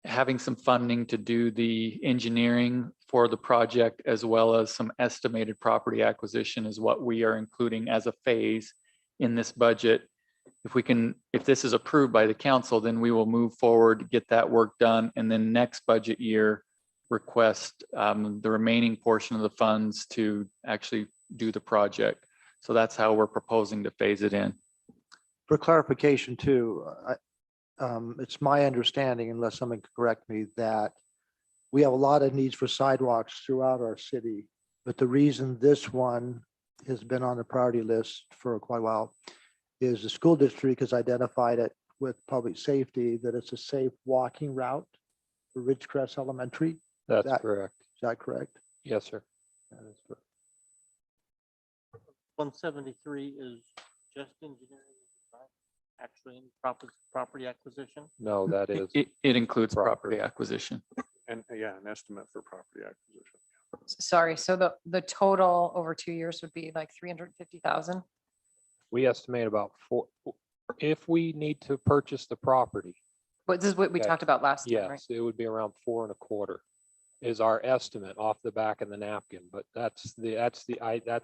having some funding to do the engineering for the project, as well as some estimated property acquisition, is what we are including as a phase in this budget. If this is approved by the council, then we will move forward, get that work done, and then next budget year request the remaining portion of the funds to actually do the project. So that's how we're proposing to phase it in. For clarification too, it's my understanding, unless someone can correct me, that we have a lot of needs for sidewalks throughout our city. But the reason this one has been on the priority list for quite a while is the school district has identified it with public safety, that it's a safe walking route for Ridgecrest Elementary. That's That- correct. Is that correct? Yes, sir. That is correct. 173 is just engineering, right? Actually, in property acquisition. No, that is. It includes property acquisition. And yeah, an estimate for property acquisition. Sorry, so the total over 2 years would be like 350,000? We estimate about if we need to purchase the property. But this is what we Okay. talked about last time, right? Yes, it would be around 4.25 is our estimate off the back of the napkin, but that's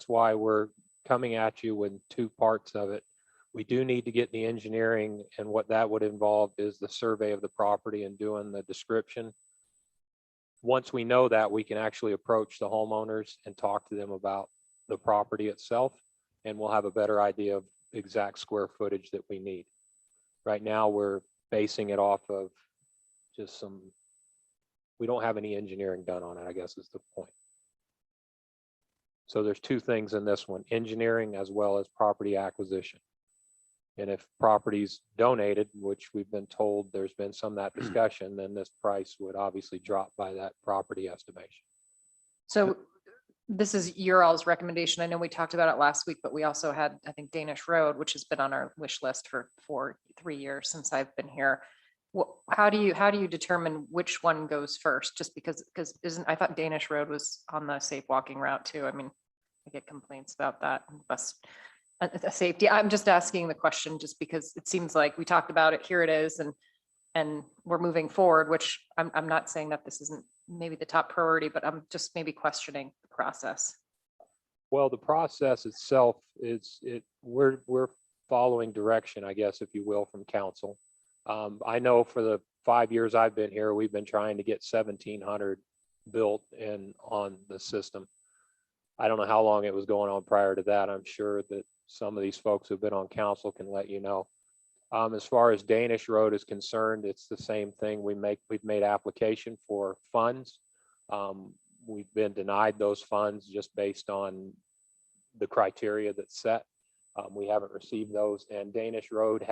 why we're coming at you with two parts of it. We do need to get the engineering, and what that would involve is the survey of the property and doing the description. Once we know that, we can actually approach the homeowners and talk to them about the property itself, and we'll have a better idea of exact square footage that we need. Right now, we're basing it off of just we don't have any engineering done on it, I guess is the point. So there's two things in this one, engineering as well as property acquisition. And if property's donated, which we've been told there's been some of that discussion, then this price would obviously drop by that property estimation. So this is your all's recommendation. I know we talked about it last week, but we also had, I think, Danish Road, which has been on our wish list for 3 years since I've been here. How do you determine which one goes first? Just because I thought Danish Road was on the safe walking route too. I mean, I get complaints about that. Bus safety. I'm just asking the question just because it seems like we talked about it, here it is, and we're moving forward, which I'm not saying that this isn't maybe the top priority, but I'm just maybe questioning the process? Well, the process itself is, we're following direction, I guess, if you will, from council. I know for the 5 years I've been here, we've been trying to get 1,700 built in on the system. I don't know how long it was going on prior to that. I'm sure that some of these folks who've been on council can let you know. As far as Danish Road is concerned, it's the same thing. We've made application for funds. We've been denied those funds just based on the criteria that's set. We haven't received those, and Danish Road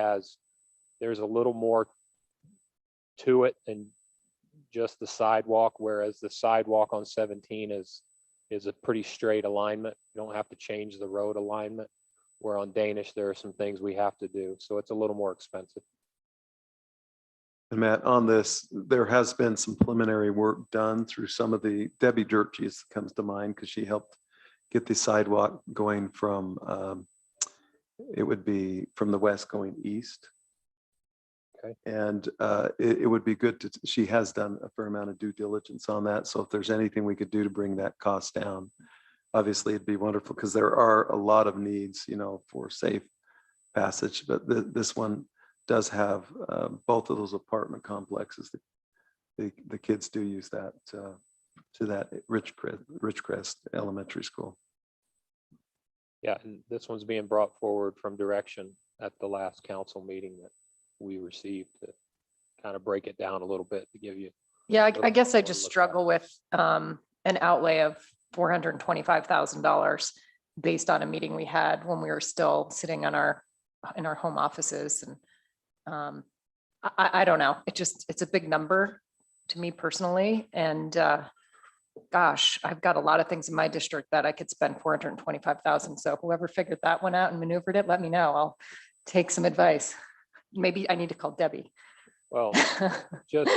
there's a little more to it than just the sidewalk, whereas the sidewalk on 17 is a pretty straight alignment. You don't have to change the road alignment, where on Danish, there are some things we have to do. So it's a little more expensive. And Matt, on this, there has been some preliminary work done through some of the, Debbie Dirkjes comes to mind because she helped get the sidewalk going from, it would be from the west going east. Okay. And it would be good to, she has done a fair amount of due diligence on that. So if there's anything we could do to bring that cost down, obviously it'd be wonderful because there are a lot of needs, you know, for safe passage. But this one does have both of those apartment complexes. The kids do use that to that Ridgecrest Elementary School. Yeah, and this one's being brought forward from direction at the last council meeting that we received to kind of break it down a little bit to give you. Yeah, I little guess I more just look at struggle with an outlay of $425,000 based on a meeting we had when we were still sitting in our home offices. And I don't know, it's a big number to me personally. And gosh, I've got a lot of things in my district that I could spend $425,000. So whoever figured that one out and maneuvered it, let me know. I'll take some advice. Maybe I need to call Debbie. Well, just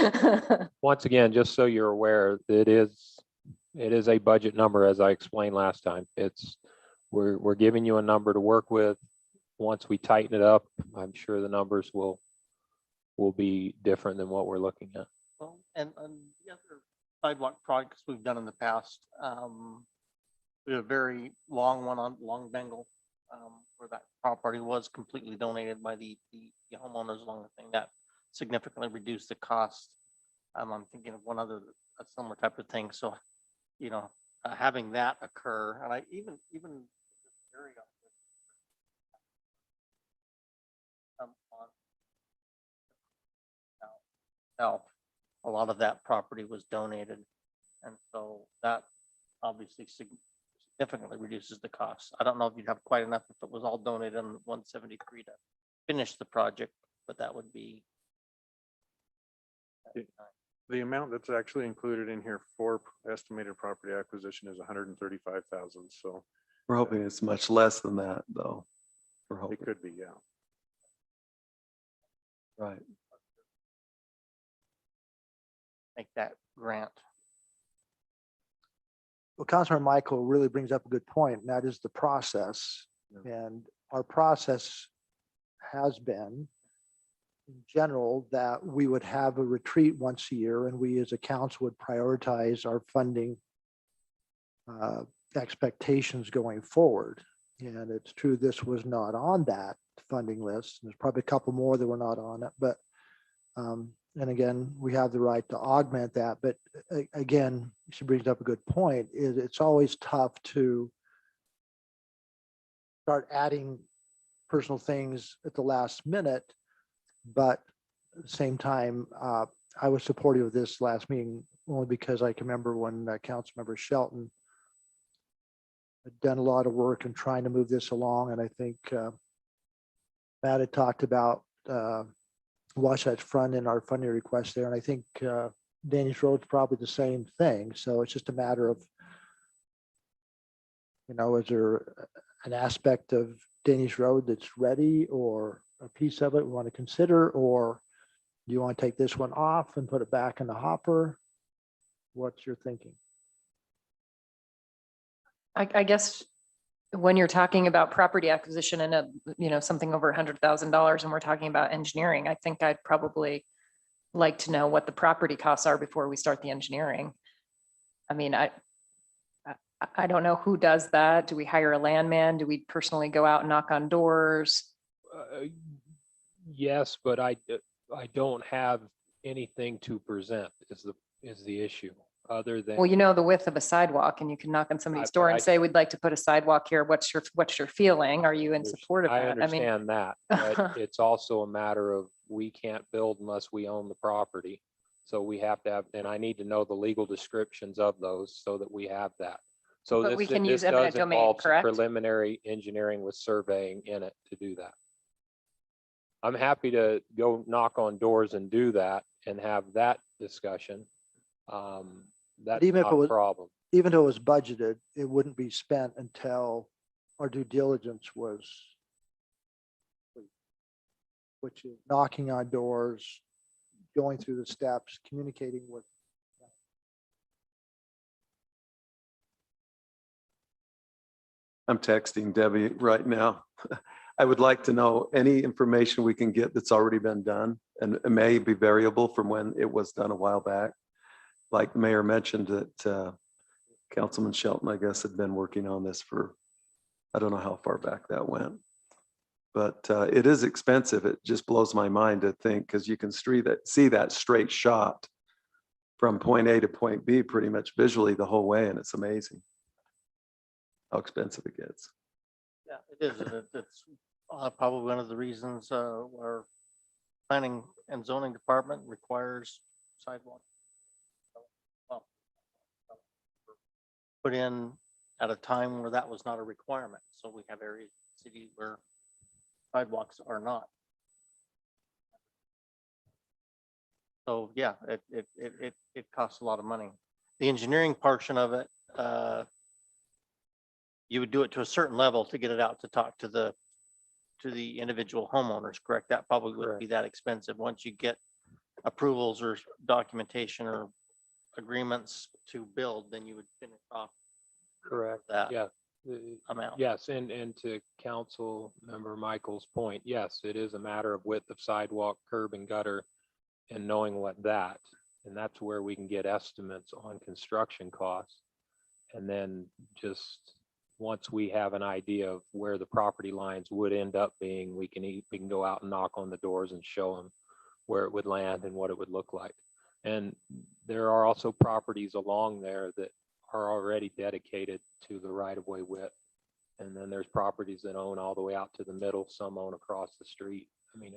once again, just so you're aware, it is a budget number, as I explained last time. We're giving you a number to work with. Once we tighten it up, I'm sure the numbers will be different than what we're looking at. Well, and the other sidewalk projects we've done in the past, we had a very long one on Long Bengal, where that property was completely donated by the homeowners along the thing. That significantly reduced the cost. I'm thinking of one other, a similar type of thing. So, you know, having that occur, and I even this area on a lot of that property was donated, and so that obviously significantly reduces the cost. I don't know if you'd have quite enough if it was all donated on 173 to finish the project, but that would be. The amount that's actually included in here for estimated property acquisition is 135,000. So We're hoping it's much less than that, though. We're hoping. it could be, yeah. Right. Make that grant. Well, Councilor Michael really brings up a good point, and that is the process. And our process has been, in general, that we would have a retreat once a year, and we as a council would prioritize our funding expectations going forward. And it's true, this was not on that funding list. There's probably a couple more that were not on it, but and again, we have the right to augment that. But again, she brings up a good point, is it's always tough to start adding personal things at the last minute. But at the same time, I was supportive of this last meeting only because I can remember when Councilmember Shelton had done a lot of work in trying to move this along. And I think Matt had talked about Wasatch Front in our funding request there. And I think Danish Road's probably the same thing. So it's just a matter of, you know, is there an aspect of Danish Road that's ready, or a piece of it we want to consider, or do you want to take this one off and put it back in the hopper? What's your thinking? I guess when you're talking about property acquisition and something over $100,000 and we're talking about engineering, I think I'd probably like to know what the property costs are before we start the engineering. I mean, I don't know who does that. Do we hire a landman? Do we personally go out and knock on doors? Yes, but I don't have anything to present is the issue, other than. Well, you know the width of a sidewalk and you can knock on somebody's door and say, we'd like to put a sidewalk here. What's your feeling? Are you in support of I that? I mean, understand that, but it's also a matter of we can't build unless we own the property. So we have to have, and I need to know the legal descriptions of those so that we have that. So But this, we can this use eminent does domain, involve some correct? preliminary engineering with surveying in it to do that. I'm happy to go knock on doors and do that and have that discussion. That's even if not it a was- problem. Even though it was budgeted, it wouldn't be spent until our due diligence was, which is knocking on doors, going through the steps, communicating with. I'm texting Debbie right now. I would like to know any information we can get that's already been done, and it may be variable from when it was done a while back. Like the mayor mentioned that Councilman Shelton, I guess, had been working on this for, I don't know how far back that went. But it is expensive. It just blows my mind to think, because you can see that straight shot from point A to point B pretty much visually the whole way, and it's amazing how expensive it gets. Yeah, it is. And it's probably one of the reasons our planning and zoning department requires sidewalk. Well, put in at a time where that was not a requirement. So we have areas in the city where sidewalks are not. So yeah, it costs a lot of money. The engineering portion of it, you would do it to a certain level to get it out to talk to the individual homeowners, correct? That probably wouldn't be that expensive. Once you get approvals or documentation or agreements to build, then you would finish off Correct. that Yeah. amount. Yes, and to Council Member Michael's point, yes, it is a matter of width of sidewalk, curb and gutter, and knowing what that, and that's where we can get estimates on construction costs. And then just once we have an idea of where the property lines would end up being, we can go out and knock on the doors and show them where it would land and what it would look like. And there are also properties along there that are already dedicated to the right-of-way width. And then there's properties that own all the way out to the middle, some own across the street. I mean,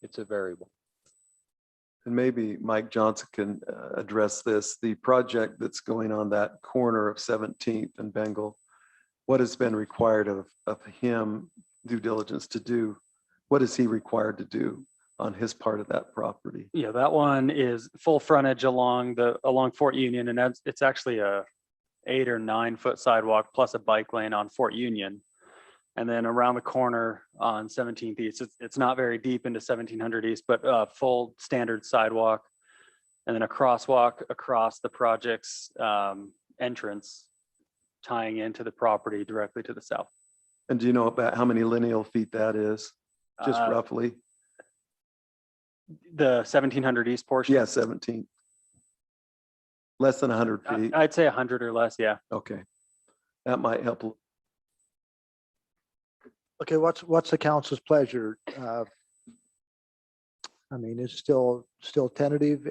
it's a variable. And maybe Mike Johnson can address this. The project that's going on that corner of 17th and Bengal, what has been required of him due diligence to do? What is he required to do on his part of that property? Yeah, that one is full frontage along Fort Union, and it's actually a 8 or 9 foot sidewalk plus a bike lane on Fort Union. And then around the corner on 17th East, it's not very deep into 1700 East, but full standard sidewalk. And then a crosswalk across the project's entrance, tying into the property directly to the south. And do you know about how many lineal feet that is? Just roughly? The 1700 East portion? Yeah, 17. Less than 100 feet. I'd say 100 or less, yeah. Okay. That might help. Okay, what's the council's pleasure? I mean, it's still tentative.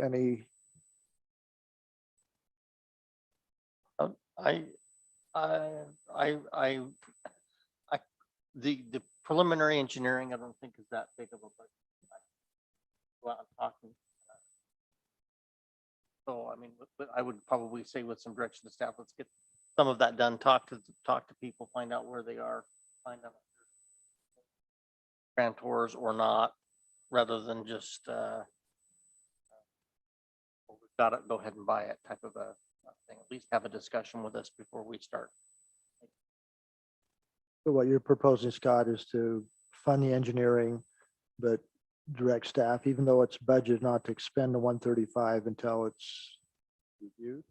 The preliminary engineering, I don't think is that big of a budget. Well, I'm talking. So, I mean, but I would probably say with some direction to staff, let's get some of that done. Talk to people, find out where they are, find out grantors or not, rather than just we've got it, go ahead and buy it type of a thing. At least have a discussion with us before we start. So what you're proposing, Scott, is to fund the engineering, but direct staff, even though it's budgeted not to expend the 135 until it's reviewed.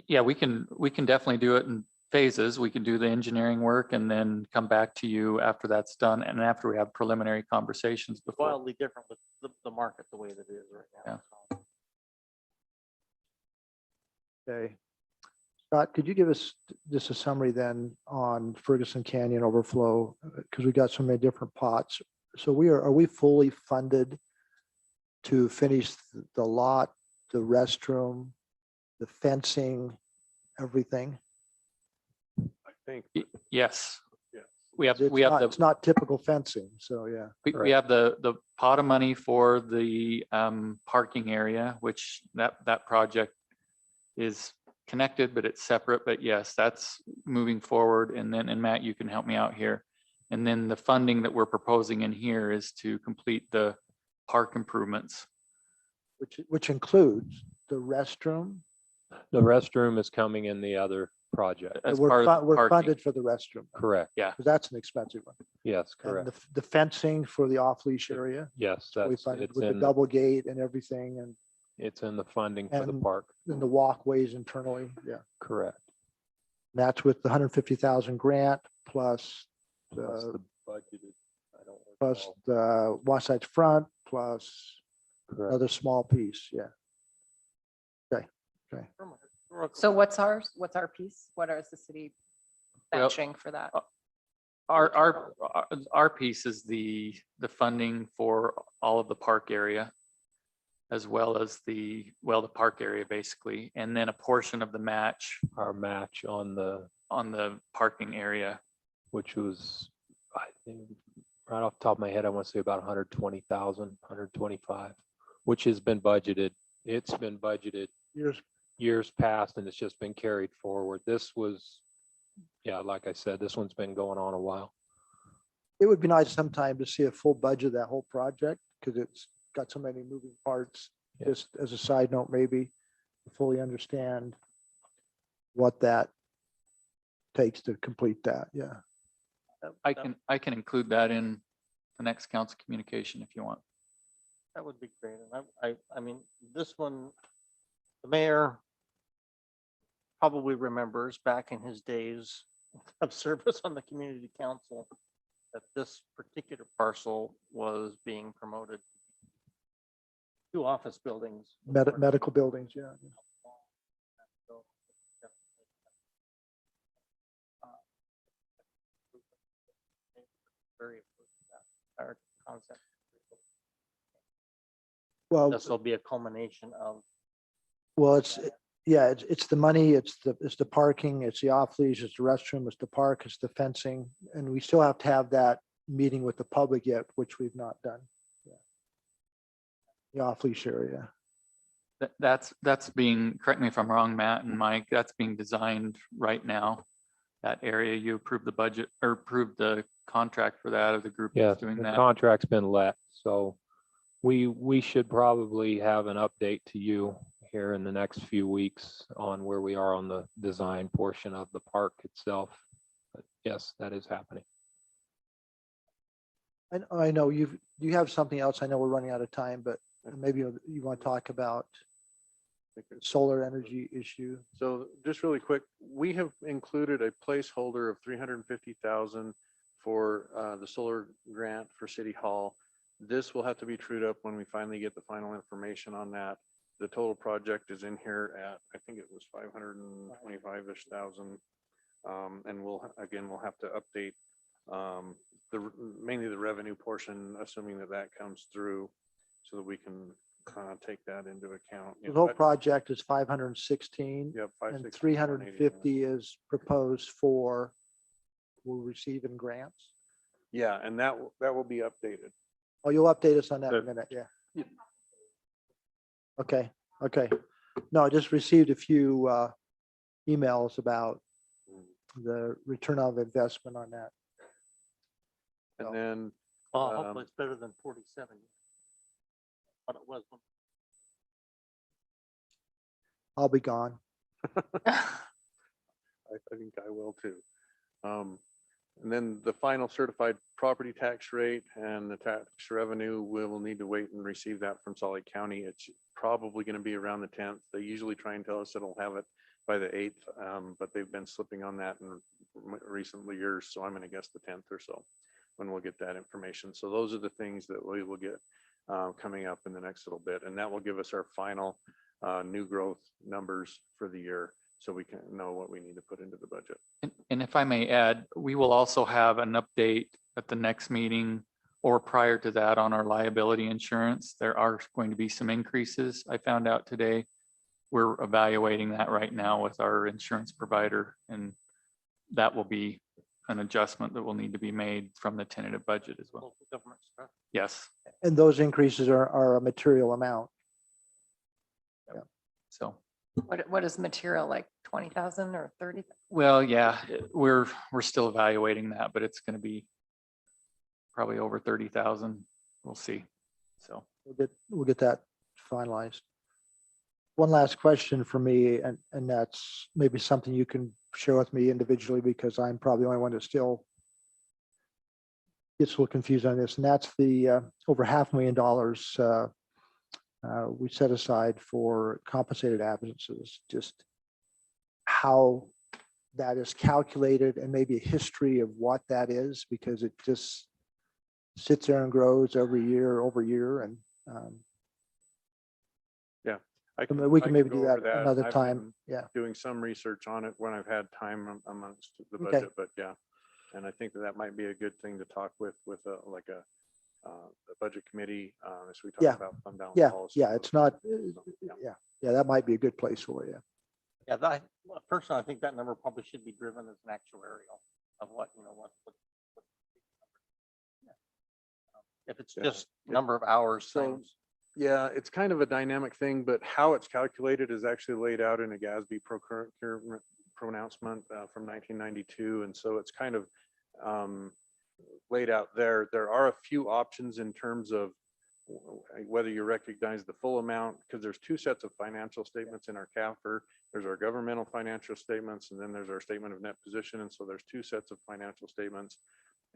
Yeah, we can definitely do it. And phases. We can do the engineering work and then come back to you after that's done and after we have preliminary conversations before. Wildly different with the market the way that it is right now. So. Okay. Scott, could you give us just a summary then on Ferguson Canyon overflow? Because we got so many different pots. So are we fully funded to finish the lot, the restroom, the fencing, everything? I think. Yes. Yes. We have, It's not typical fencing, so yeah. we have the pot of money for the parking area, which that project is connected, but it's separate. But yes, that's moving forward. And Matt, you can help me out here. And then the funding that we're proposing in here is to complete the park improvements. Which includes the restroom. The restroom is coming in the other project. As part of the We're parking. funded for the restroom. Correct. Yeah. Because that's an expensive one. Yes, And correct. the fencing for the off-leash area, Yes, we that's, funded it's with the in, double gate and everything, and it's in the funding for the and- park. then the walkways internally, yeah. Correct. That's with the 150,000 grant plus Plus the the budgeted, I don't plus recall. the Wasatch Front plus Correct. another small piece, yeah. So what's ours? What's our piece? What is the city Well, matching for that? Our piece is the funding for all of the park area, as well as the park area basically, and then a portion of the match Our match on the, on the parking area. which was, I think, right off the top of my head, I want to say about 120,000, 125, which has been budgeted. It's been budgeted years past and it's just been carried forward. This was, yeah, like I said, this one's been going on a while. It would be nice sometime to see a full budget of that whole project because it's got so many moving parts. Yeah. Just as a side note, maybe to fully understand what that takes to complete that. Yeah. I can include that in the next council communication if you want. That would be great. And I mean, this one, the mayor probably remembers back in his days of service on the community council that this particular parcel was being promoted. 2 office buildings. Medical buildings, yeah. Very our concept. Well, This will be a culmination of. well, it's the money, it's the parking, it's the off leash, it's the restroom, it's the park, it's the fencing, and we still have to have that meeting with the public yet, which we've not done. Yeah. The off leash area. That's being, correct me if I'm wrong, Matt and Mike, that's being designed right now. That area, you approved the budget or approved the contract for that, or the group Yeah, that's doing the that. contract's been let, so we should probably have an update to you here in the next few weeks on where we are on the design portion of the park itself. But yes, that is happening. I know you have something else. I know we're running out of time, but maybe you want to talk about solar energy issue. So just really quick, we have included a placeholder of 350,000 for the solar grant for City Hall. This will have to be trued up when we finally get the final information on that. The total project is in here at, I think it was 525-ish thousand. And we'll have to update mainly the revenue portion, assuming that comes through so that we can take that into account. The whole project is 516 Yep, and 350 is proposed for we'll receive in grants. Yeah, and that will be updated. Oh, you'll update us on that in a The- minute, yeah. Okay. No, I just received a few emails about the return on investment on that. And then Well, hopefully it's better than 47. But it was. I'll be gone. I think I will too. And then the final certified property tax rate and the tax revenue, we will need to wait and receive that from Salt Lake County. It's probably going to be around the 10th. They usually try and tell us it'll have it by the 8th, but they've been slipping on that in recently years. So I'm going to guess the 10th or so when we'll get that information. So those are the things that we will get coming up in the next little bit. And that will give us our final new growth numbers for the year, so we can know what we need to put into the budget. And if I may add, we will also have an update at the next meeting or prior to that on our liability insurance. There are going to be some increases, I found out today. We're evaluating that right now with our insurance provider, and that will be an adjustment that will need to be made from the tentative budget as well. Local government stuff. Yes, And those increases are a material amount. so, What is material, like 20,000 or 30? well, yeah, we're still evaluating that, but it's going to be probably over 30,000. We'll see. So. We'll get that finalized. One last question for me, and that's maybe something you can share with me individually, because I'm probably the only one that still gets a little confused on this, and that's the over $500,000 we set aside for compensated absences. Just how that is calculated and maybe a history of what that is, because it just sits there and grows every year over year. And we can maybe go do over that another I've time. been Yeah. Doing some research on it when I've had time amongst the Okay. budget, but yeah. And I think that might be a good thing to talk with like a budget committee, as we talk Yeah. about fund balance. Yeah. policy. Yeah. It's not. Yeah. Yeah. That might be a good place for you. Yeah, personally, I think that number probably should be driven as an actuarial of what, what. If it's Yeah. just number of hours. So, times- yeah, it's kind of a dynamic thing, but how it's calculated is actually laid out in a GASB procurement pronouncement from 1992. And so it's kind of laid out there. There are a few options in terms of whether you recognize the full amount, because there's two sets of financial statements in our CAFR. There's our governmental financial statements, and then there's our statement of net position. And so there's two sets of financial statements.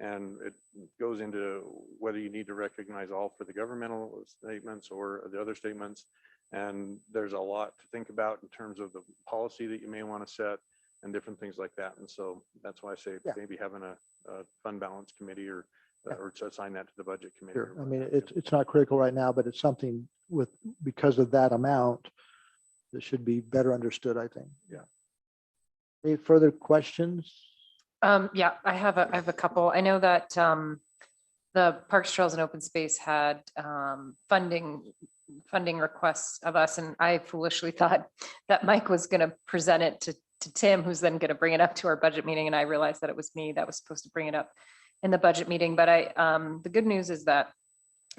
And it goes into whether you need to recognize all for the governmental statements or the other statements. And there's a lot to think about in terms of the policy that you may want to set and different things like that. And so that's why I say Yeah. maybe having a fund balance committee or to assign that to the budget committee. Sure. or I mean, whatnot. it's not critical right now, but it's something because of that amount that should be better understood, I think. Yeah. Any further questions? Yeah, I have a couple. I know that the Parks, Trails and Open Space had funding requests of us, and I foolishly thought that Mike was going to present it to Tim, who's then going to bring it up to our budget meeting, and I realized that it was me that was supposed to bring it up in the budget meeting. But the good news is that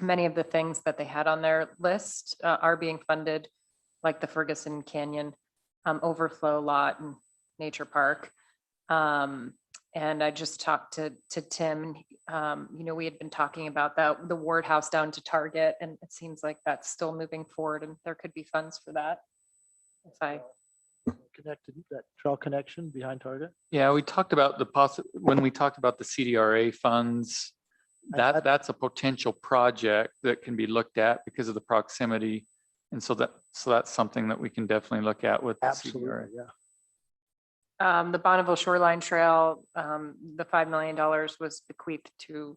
many of the things that they had on their list are being funded, like the Ferguson Canyon overflow lot and nature park. And I just talked to Tim, and we had been talking about the Ward House down to Target, and it seems like that's still moving forward, and there could be funds for that. If I Connected, that trail connection behind Target? yeah, we talked about when we talked about the CDRA funds, that's a potential project that can be looked at because of the proximity. And so that's something that we can definitely look at with the CDRA. Absolutely, yeah. the Bonneville Shoreline Trail, the $5 million was bequeathed to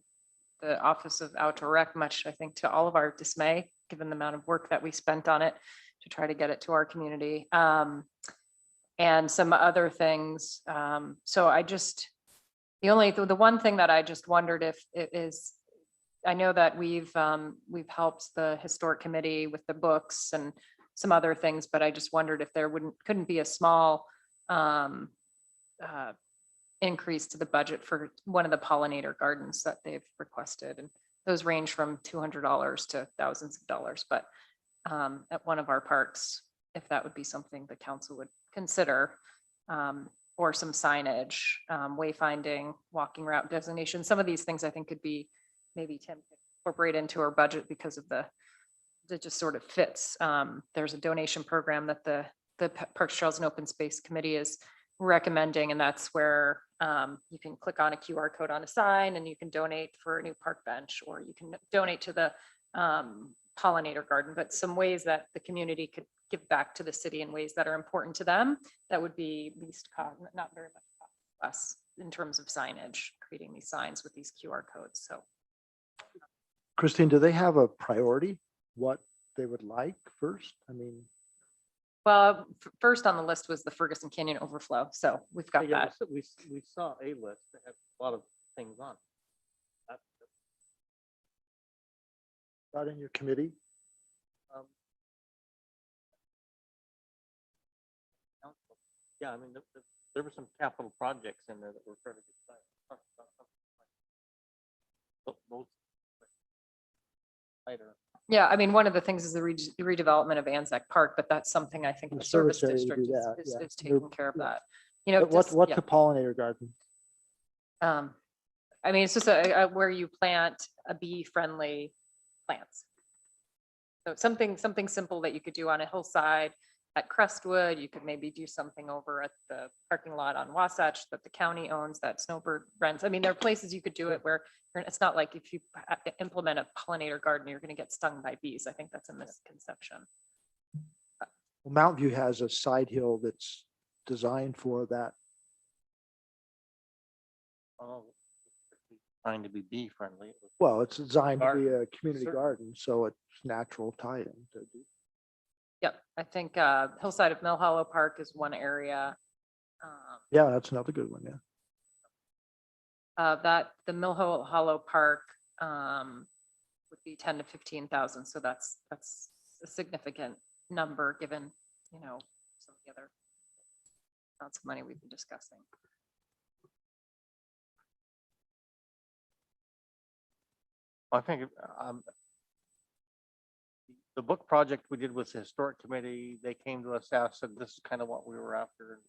the Office of Outdoor Rec, much, I think, to all of our dismay, given the amount of work that we spent on it to try to get it to our community. And some other things. So the one thing that I just wondered if it is, I know that we've helped the historic committee with the books and some other things, but I just wondered if there couldn't be a small increase to the budget for one of the pollinator gardens that they've requested. And those range from $200 to thousands of dollars, but at one of our parks, if that would be something the council would consider, or some signage, wayfinding, walking route designation. Some of these things I think could be maybe incorporate into our budget because of it just sort of fits. There's a donation program that the Parks, Trails and Open Space Committee is recommending, and that's where you can click on a QR code on a sign and you can donate for a new park bench, or you can donate to the pollinator garden, but some ways that the community could give back to the city in ways that are important to them. That would be least cost, not very much cost, less in terms of signage, creating these signs with these QR codes. So Christine, do they have a priority? What they would like first? I mean, well, first on the list was the Ferguson Canyon overflow. So we've got Yeah, that. we saw a list that had a lot of things on. not in your committee? Um, Yeah, I mean, there were some capital projects in there that were fairly exciting. Those later. Yeah, I mean, one of the things is the redevelopment of Anzac Park, but that's something I think The the service service area to do district that, is yeah. taking care of yeah. that. You know, But what's yeah. a pollinator garden? I mean, it's just where you plant a bee-friendly plants. So something simple that you could do on a hillside at Crestwood. You could maybe do something over at the parking lot on Wasatch that the county owns, that Snowbird rents. I mean, there are places you could do it where it's not like if you implement a pollinator garden, you're going to get stung by bees. I think that's a misconception. Well, Mountain View has a side hill that's designed for that. Oh, trying to be bee friendly. Well, it's designed to be a community Certainly. garden, so it's natural tie-in. to do. Yep, I think hillside of Mill Hollow Park is one area. Yeah, that's another good one, yeah. That the Mill Hollow Park would be 10 to 15,000. So that's a significant number given, you know, some of the other amounts of money we've been discussing. I think the book project we did with the historic committee, they came to us, asked, said this is kind of what we were after. And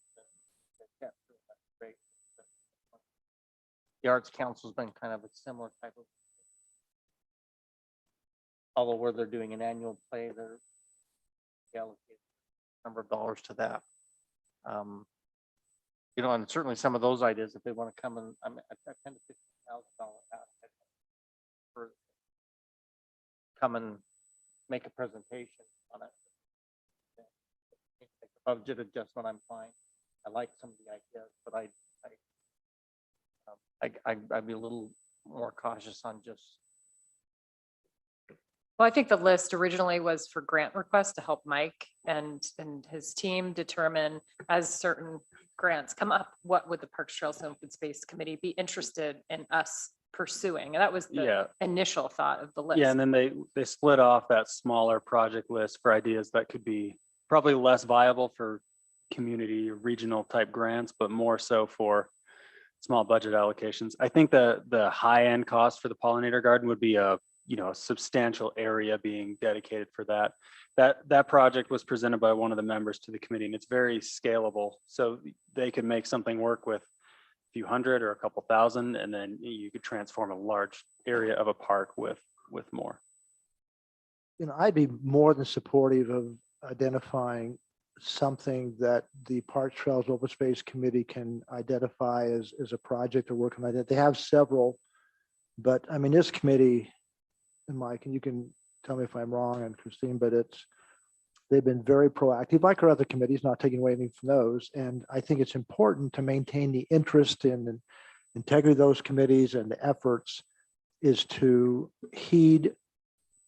they kept doing that. Great. The Arts Council's been kind of a similar type of, although where they're doing an annual play, they're allocated a number of dollars to that. You know, and certainly some of those ideas, if they want to come and I mean, a $10,000 to $15,000 for come and make a presentation on it. Budget adjustment, I'm fine. I like some of the ideas, but I'd be a little more cautious on just. Well, I think the list originally was for grant requests to help Mike and his team determine as certain grants come up, what would the Parks, Trails and Open Space Committee be interested in us pursuing? And that was the Yeah. initial thought of the list. Yeah, and then they split off that smaller project list for ideas that could be probably less viable for community or regional type grants, but more so for small budget allocations. I think the high end cost for the pollinator garden would be a substantial area being dedicated for that. That project was presented by one of the members to the committee, and it's very scalable. So they could make something work with a few hundred or a couple thousand, and then you could transform a large area of a park with more. I'd be more than supportive of identifying something that the Parks, Trails, Open Space Committee can identify as a project or working on it. They have several, but I mean, this committee, and Mike, and you can tell me if I'm wrong, and Christine, but they've been very proactive, like our other committees, not taking away anything from those. And I think it's important to maintain the interest in integrity of those committees, and the efforts is to heed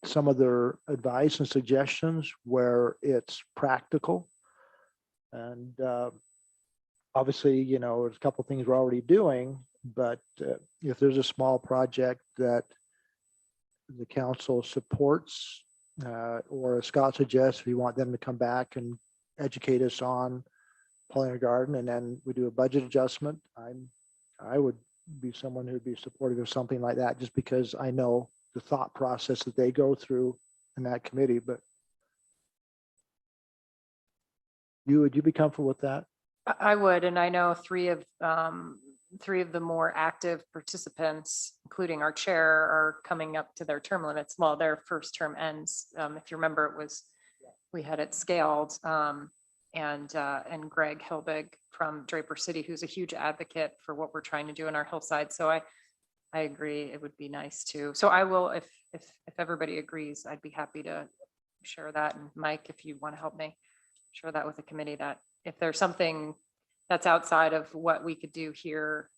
some of their advice and suggestions where it's practical. And obviously, there's a couple of things we're already doing, but if there's a small project that the council supports, or as Scott suggests, we want them to come back and educate us on pollinator garden, and then we do a budget adjustment, I would be someone who'd be supportive of something like that, just because I know the thought process that they go through in that committee. But would you be comfortable with that? I would, and I know three of the more active participants, including our chair, are coming up to their term limits. Well, their first term ends. If you remember, we had it scaled. And Greg Hilbig from Draper City, who's a huge advocate for what we're trying to do in our hillside. So I agree. It would be nice to. So I will, if everybody agrees, I'd be happy to share that. And Mike, if you want to help me share that with the committee, that if there's something that's outside of what we could do here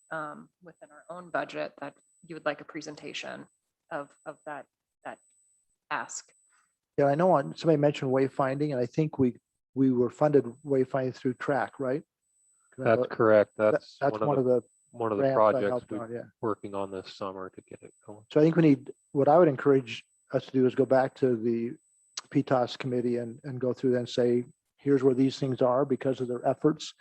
within our own budget, that you would like a presentation of that ask. Yeah, I know somebody mentioned wayfinding, and I think we were funded wayfinding through track, right? That's correct. That's That's one of the one of the grants I projects helped we're on, yeah. working on this summer to get it going. So I think we need, what I would encourage us to do is go back to the PTOS committee and go through that and say, here's where these things are because of their efforts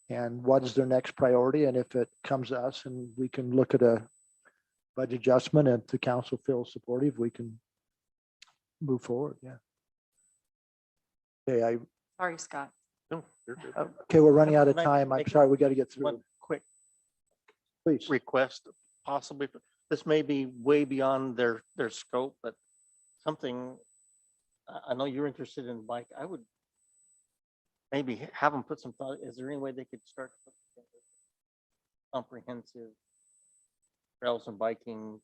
and what is their next priority. And if it comes to us and we can look at a budget adjustment and the council feels supportive, we can move forward. Yeah. Okay, Sorry, Scott. No, you're good. okay, we're running out of Can I time. I'm make sorry, we got to get One through. quick Please. request, possibly, this may be way beyond their scope, but something, I know you're interested in bike, I would maybe have them put some thought, is there any way they could start to put together comprehensive trails and biking?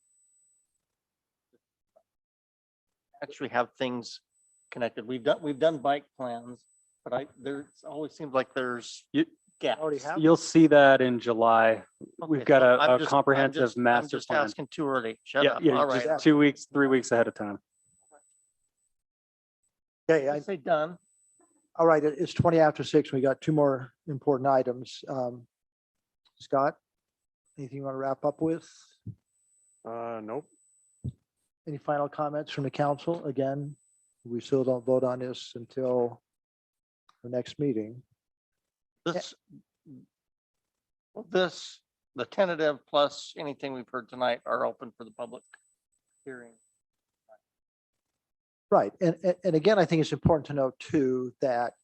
Actually have things connected. We've done bike plans, but there's always seems like there's gaps. Already have? You'll see that in July. We've Okay, got so I'm a just- comprehensive I'm master just plan. asking too early. Shut Yeah, up. yeah, All just right. 2 weeks, 3 weeks ahead of time. Okay, I say done. all right, it's 20 after 6. We got two more important items. Scott, anything you want to wrap up with? Nope. Any final comments from the council? Again, we still don't vote on this until the next meeting. The tentative plus anything we've heard tonight are open for the public hearing. Right. And again, I think it's important to note too, that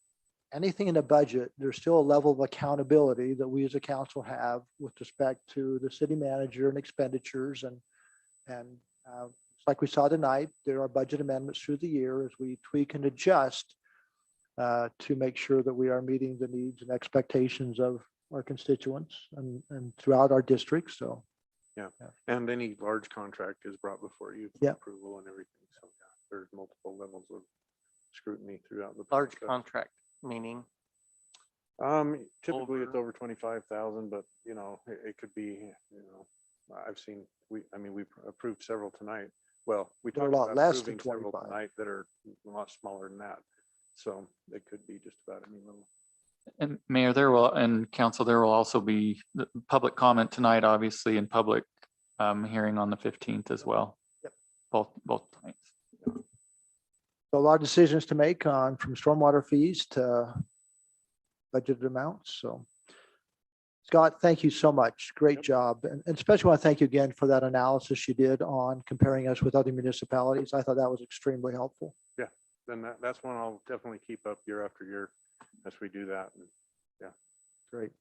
anything in the budget, there's still a level of accountability that we as a council have with respect to the city manager and expenditures and like we saw tonight, there are budget amendments through the year as we tweak and adjust to make sure that we are meeting the needs and expectations of our constituents and throughout our district. So, Yeah. And any large contract is brought before you for Yeah. approval and everything. So yeah, there's multiple levels of scrutiny throughout the Large process. contract, meaning Typically it's Over. over 25,000, but it could be, I've seen, we approved several tonight. Well, we They're a talked lot about less than approving several 25. tonight that are a lot smaller than that. So it could be just about any level. And Mayor, and Council, there will also be the public comment tonight, obviously, and public hearing on the 15th as well. Yep. Both nights. So a lot of decisions to make on from stormwater fees to budgeted amounts. So Scott, thank you so much. Great job. And especially want to thank you again for that analysis you did on comparing us with other municipalities. I thought that was extremely helpful. Then that's one I'll definitely keep up year after year as we do that. And Great.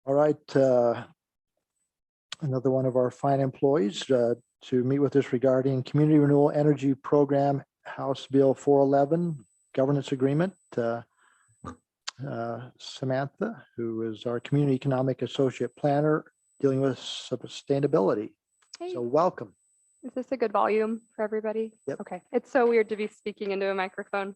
All right. Another one of our fine employees to meet with us regarding Community Renewal Energy Program, House Bill 411, Governance Agreement. Samantha, who is our Community Economic Associate Planner dealing with sustainability. Hey, So welcome. is this a good volume for everybody? Yep. Okay, it's so weird to be speaking into a microphone.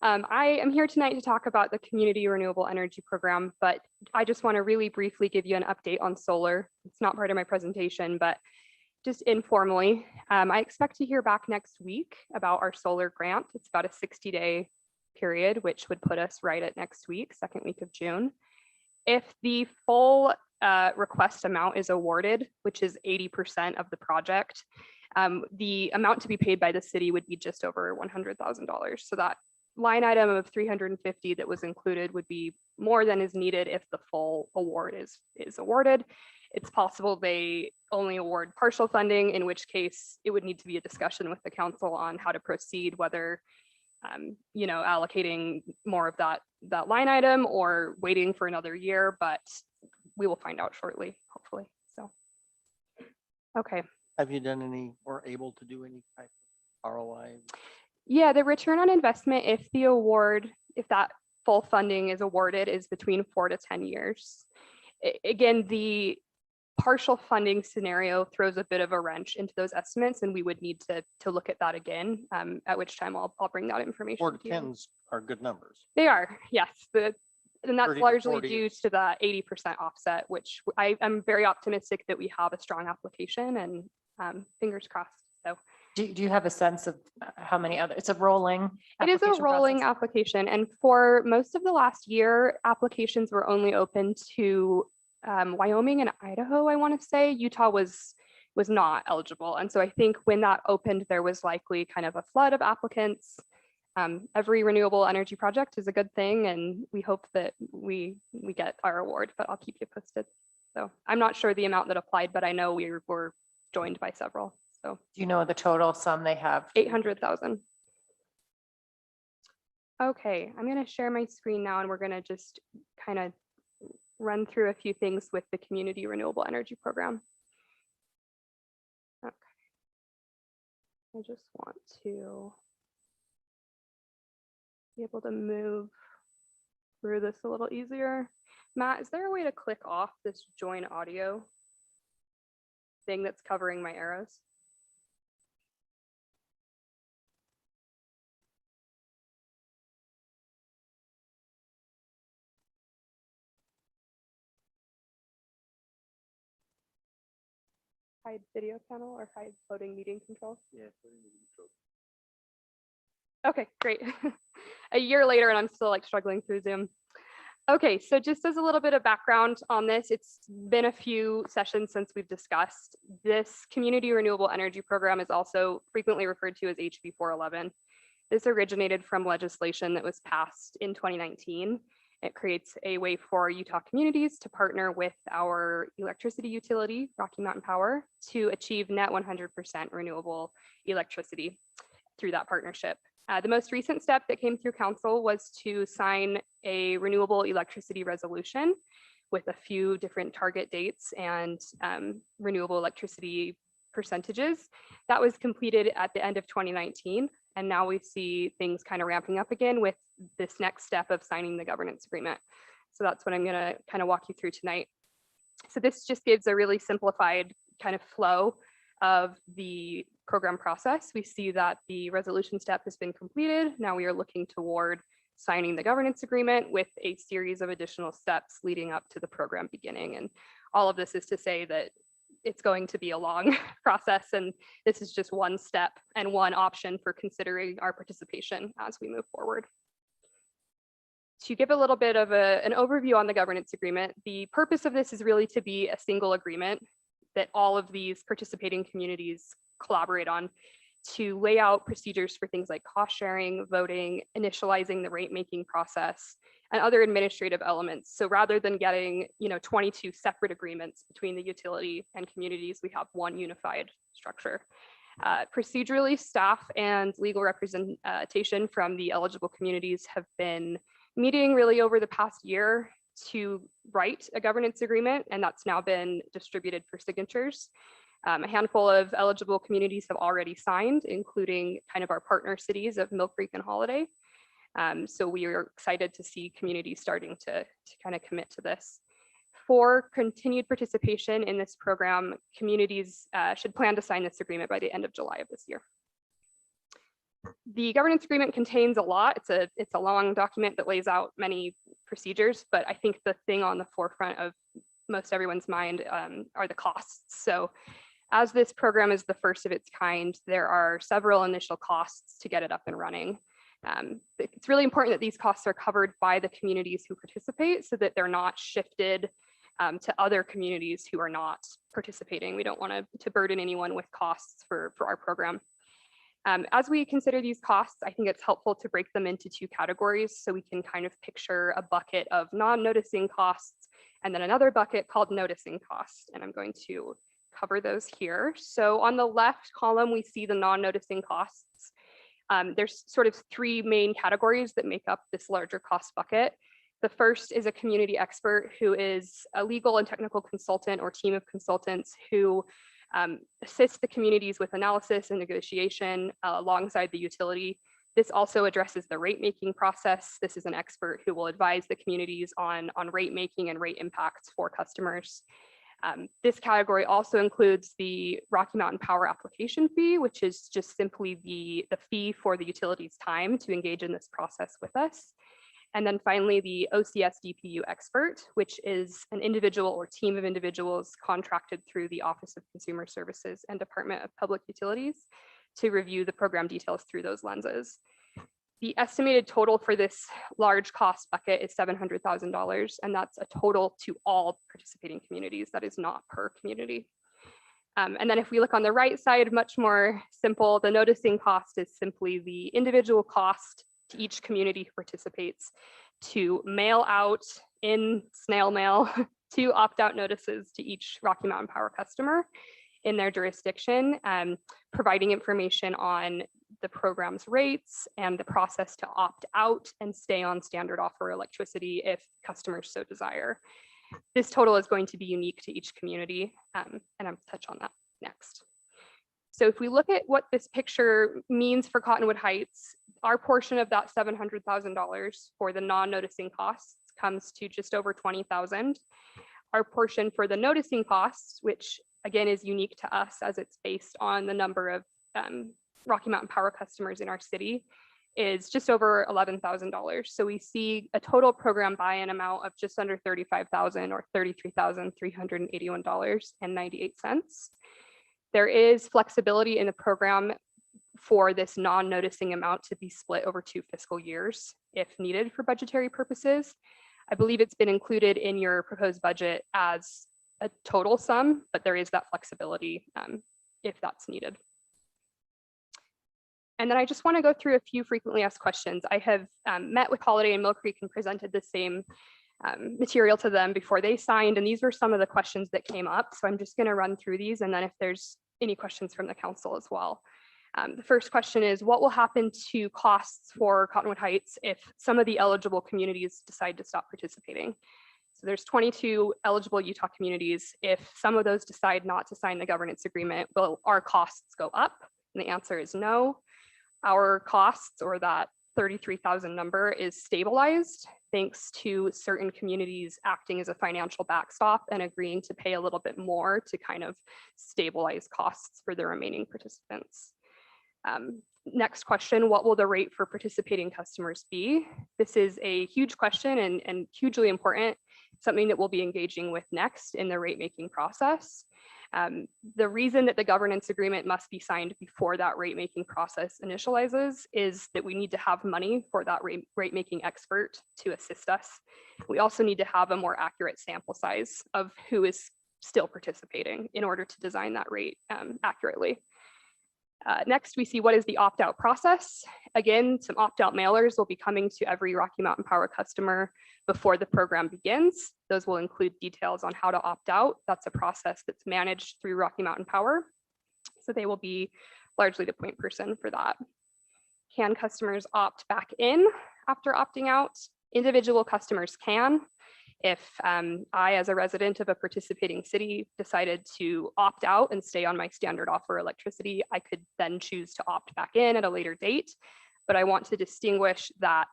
I am here tonight to talk about the Community Renewable Energy Program, but I just want to really briefly give you an update on solar. It's not part of my presentation, but just informally, I expect to hear back next week about our solar grant. It's about a 60-day period, which would put us right at next week, second week of June. If the full request amount is awarded, which is 80% of the project, the amount to be paid by the city would be just over $100,000. So that line item of 350 that was included would be more than is needed if the full award is awarded. It's possible they only award partial funding, in which case it would need to be a discussion with the council on how to proceed, whether allocating more of that line item or waiting for another year, but we will find out shortly, hopefully. So, okay. have you done any or able to do any type of ROI? Yeah, the return on investment, if that full funding is awarded, is between 4 to 10 years. Again, the partial funding scenario throws a bit of a wrench into those estimates, and we would need to look at that again, at which time I'll bring that information 4 to to you. 10s are good numbers. They are, yes. And that's 30 to largely 40 due is- to the 80% offset, which I'm very optimistic that we have a strong application, and fingers crossed. So Do you have a sense of how many other, it's a rolling? it is a application rolling process? application. And for most of the last year, applications were only open to Wyoming and Idaho, I want to say. Utah was not eligible. And so I think when that opened, there was likely kind of a flood of applicants. Every renewable energy project is a good thing, and we hope that we get our award, but I'll keep you posted. So I'm not sure the amount that applied, but I know we were joined by several. So Do you know the total sum they have? 800,000. Okay, I'm going to share my screen now, and we're going to just kind of run through a few things with the Community Renewable Energy Program. Okay. I just want to be able to move through this a little easier. Matt, is there a way to click off this join audio thing that's covering my arrows? Hide video panel or hide floating meeting control? Yeah. Okay, great. A year later and I'm still like struggling through Zoom. Okay, so just as a little bit of background on this, it's been a few sessions since we've discussed. This Community Renewable Energy Program is also frequently referred to as HB 411. This originated from legislation that was passed in 2019. It creates a way for Utah communities to partner with our electricity utility, Rocky Mountain Power, to achieve net 100% renewable electricity through that partnership. The most recent step that came through council was to sign a renewable electricity resolution with a few different target dates and renewable electricity percentages. That was completed at the end of 2019. And now we see things kind of ramping up again with this next step of signing the governance agreement. So that's what I'm going to kind of walk you through tonight. So this just gives a really simplified kind of flow of the program process. We see that the resolution step has been completed. Now we are looking toward signing the governance agreement with a series of additional steps leading up to the program beginning. And all of this is to say that it's going to be a long process, and this is just one step and one option for considering our participation as we move forward. To give a little bit of an overview on the governance agreement, the purpose of this is really to be a single agreement that all of these participating communities collaborate on to lay out procedures for things like cost sharing, voting, initializing the rate making process, and other administrative elements. So rather than getting 22 separate agreements between the utility and communities, we have one unified structure. Procedurally, staff and legal representation from the eligible communities have been meeting really over the past year to write a governance agreement, and that's now been distributed for signatures. A handful of eligible communities have already signed, including kind of our partner cities of Mill Creek and Holiday. So we are excited to see communities starting to kind of commit to this. For continued participation in this program, communities should plan to sign this agreement by the end of July of this year. The governance agreement contains a lot. It's a long document that lays out many procedures, but I think the thing on the forefront of most everyone's mind are the costs. So as this program is the first of its kind, there are several initial costs to get it up and running. It's really important that these costs are covered by the communities who participate so that they're not shifted to other communities who are not participating. We don't want to burden anyone with costs for our program. As we consider these costs, I think it's helpful to break them into two categories so we can kind of picture a bucket of non-noticing costs and then another bucket called noticing costs. And I'm going to cover those here. So on the left column, we see the non-noticing costs. There's sort of three main categories that make up this larger cost bucket. The first is a community expert who is a legal and technical consultant or team of consultants who assist the communities with analysis and negotiation alongside the utility. This also addresses the rate making process. This is an expert who will advise the communities on rate making and rate impacts for customers. This category also includes the Rocky Mountain Power application fee, which is just simply the fee for the utility's time to engage in this process with us. And then finally, the OCS DPU expert, which is an individual or team of individuals contracted through the Office of Consumer Services and Department of Public Utilities to review the program details through those lenses. The estimated total for this large cost bucket is $700,000, and that's a total to all participating communities. That is not per community. And then if we look on the right side, much more simple, the noticing cost is simply the individual cost to each community who participates to mail out in snail mail 2 opt-out notices to each Rocky Mountain Power customer in their jurisdiction, providing information on the program's rates and the process to opt out and stay on standard offer electricity if customers so desire. This total is going to be unique to each community, and I'll touch on that next. So if we look at what this picture means for Cottonwood Heights, our portion of that $700,000 for the non-noticing costs comes to just over $20,000. Our portion for the noticing costs, which again is unique to us as it's based on the number of Rocky Mountain Power customers in our city, is just over $11,000. So we see a total program buy-in amount of just under $35,000 or $33,381.98. There is flexibility in the program for this non-noticing amount to be split over 2 fiscal years if needed for budgetary purposes. I believe it's been included in your proposed budget as a total sum, but there is that flexibility if that's needed. And then I just want to go through a few frequently asked questions. I have met with Holiday and Mill Creek and presented the same material to them before they signed, and these were some of the questions that came up. So I'm just going to run through these, and then if there's any questions from the council as well. The first question is, what will happen to costs for Cottonwood Heights if some of the eligible communities decide to stop participating? So there's 22 eligible Utah communities. If some of those decide not to sign the governance agreement, will our costs go up? And the answer is no. Our costs, or that 33,000 number, is stabilized thanks to certain communities acting as a financial backstop and agreeing to pay a little bit more to kind of stabilize costs for the remaining participants. Next question, what will the rate for participating customers be? This is a huge question and hugely important, something that we'll be engaging with next in the rate making process. The reason that the governance agreement must be signed before that rate making process initializes is that we need to have money for that rate making expert to assist us. We also need to have a more accurate sample size of who is still participating in order to design that rate accurately. Next, we see what is the opt-out process. Again, some opt-out mailers will be coming to every Rocky Mountain Power customer before the program begins. Those will include details on how to opt out. That's a process that's managed through Rocky Mountain Power. So they will be largely the point person for that. Can customers opt back in after opting out? Individual customers can. If I, as a resident of a participating city, decided to opt out and stay on my standard offer electricity, I could then choose to opt back in at a later date. But I want to distinguish that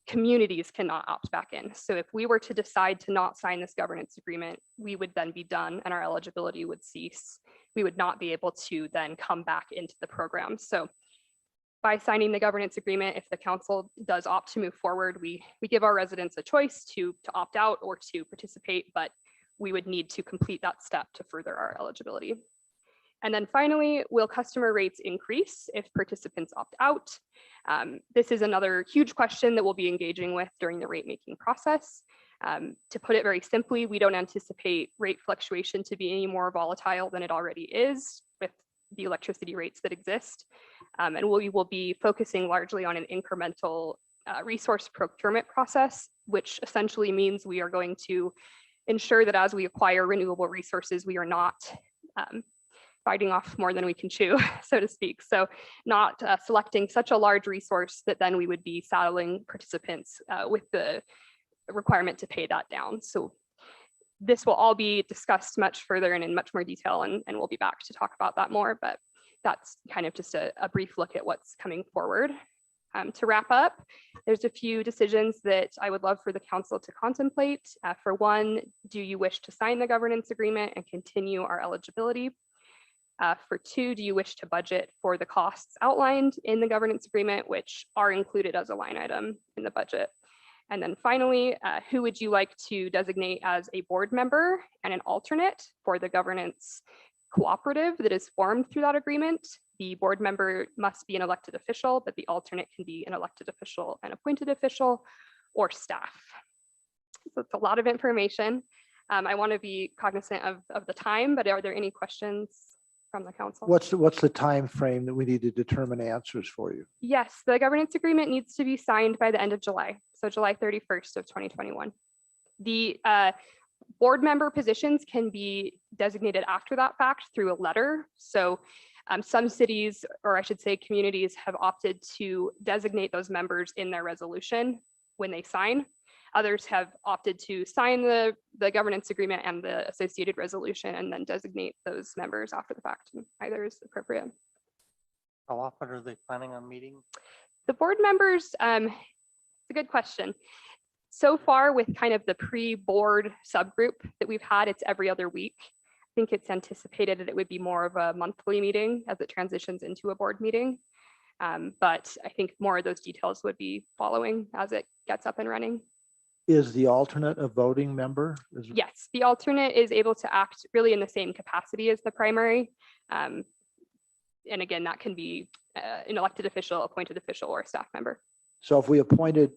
communities cannot opt back in. So if we were to decide to not sign this governance agreement, we would then be done and our eligibility would cease. We would not be able to then come back into the program. So by signing the governance agreement, if the council does opt to move forward, we give our residents a choice to opt out or to participate, but we would need to complete that step to further our eligibility. And then finally, will customer rates increase if participants opt out? This is another huge question that we'll be engaging with during the rate making process. To put it very simply, we don't anticipate rate fluctuation to be any more volatile than it already is with the electricity rates that exist. And we will be focusing largely on an incremental resource procurement process, which essentially means we are going to ensure that as we acquire renewable resources, we are not biting off more than we can chew, so to speak. So not selecting such a large resource that then we would be saddling participants with the requirement to pay that down. So this will all be discussed much further and in much more detail, and we'll be back to talk about that more, but that's kind of just a brief look at what's coming forward. To wrap up, there's a few decisions that I would love for the council to contemplate. For one, do you wish to sign the governance agreement and continue our eligibility? For two, do you wish to budget for the costs outlined in the governance agreement, which are included as a line item in the budget? And then finally, who would you like to designate as a board member and an alternate for the governance cooperative that is formed through that agreement? The board member must be an elected official, but the alternate can be an elected official, an appointed official, or staff. So it's a lot of information. I want to be cognizant of the time, but are there any questions from the council? What's the time frame that we need to determine answers for you? Yes, the governance agreement needs to be signed by the end of July, so July 31st of 2021. The board member positions can be designated after that fact through a letter. So some cities, or I should say communities, have opted to designate those members in their resolution when they sign. Others have opted to sign the governance agreement and the associated resolution and then designate those members after the fact. Either is appropriate. How often are they planning on meeting? The board members, it's a good question. So far with kind of the pre-board subgroup that we've had, it's every other week. I think it's anticipated that it would be more of a monthly meeting as it transitions into a board meeting. But I think more of those details would be following as it gets up and running. Is the alternate a voting member? Yes, the alternate is able to act really in the same capacity as the primary. And again, that can be an elected official, appointed official, or a staff member. So if we appointed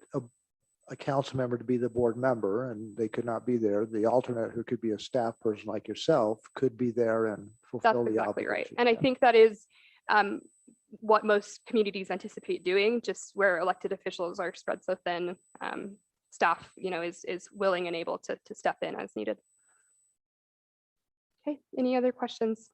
a council member to be the board member and they could not be there, the alternate, who could be a staff person like yourself, could be there and fulfill That's the exactly right. obligation. And I think that is what most communities anticipate doing, just where elected officials are spread so thin. Staff, is willing and able to step in as needed. Okay, any other questions?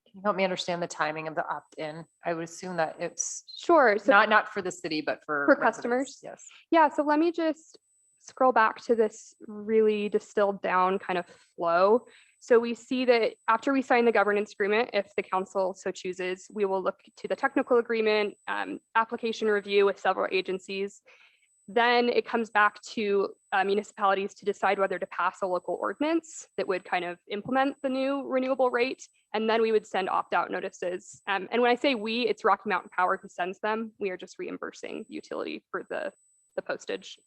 Can you help me understand the timing of the opt-in? I would assume that it's Sure. So not for the city, but for residents. customers? Yes. Yeah, so let me just scroll back to this really distilled down kind of flow. So we see that after we sign the governance agreement, if the council so chooses, we will look to the technical agreement, application review with several agencies. Then it comes back to municipalities to decide whether to pass a local ordinance that would kind of implement the new renewable rate. And then we would send opt-out notices. And when I say we, it's Rocky Mountain Power who sends them. We are just reimbursing the utility for the postage.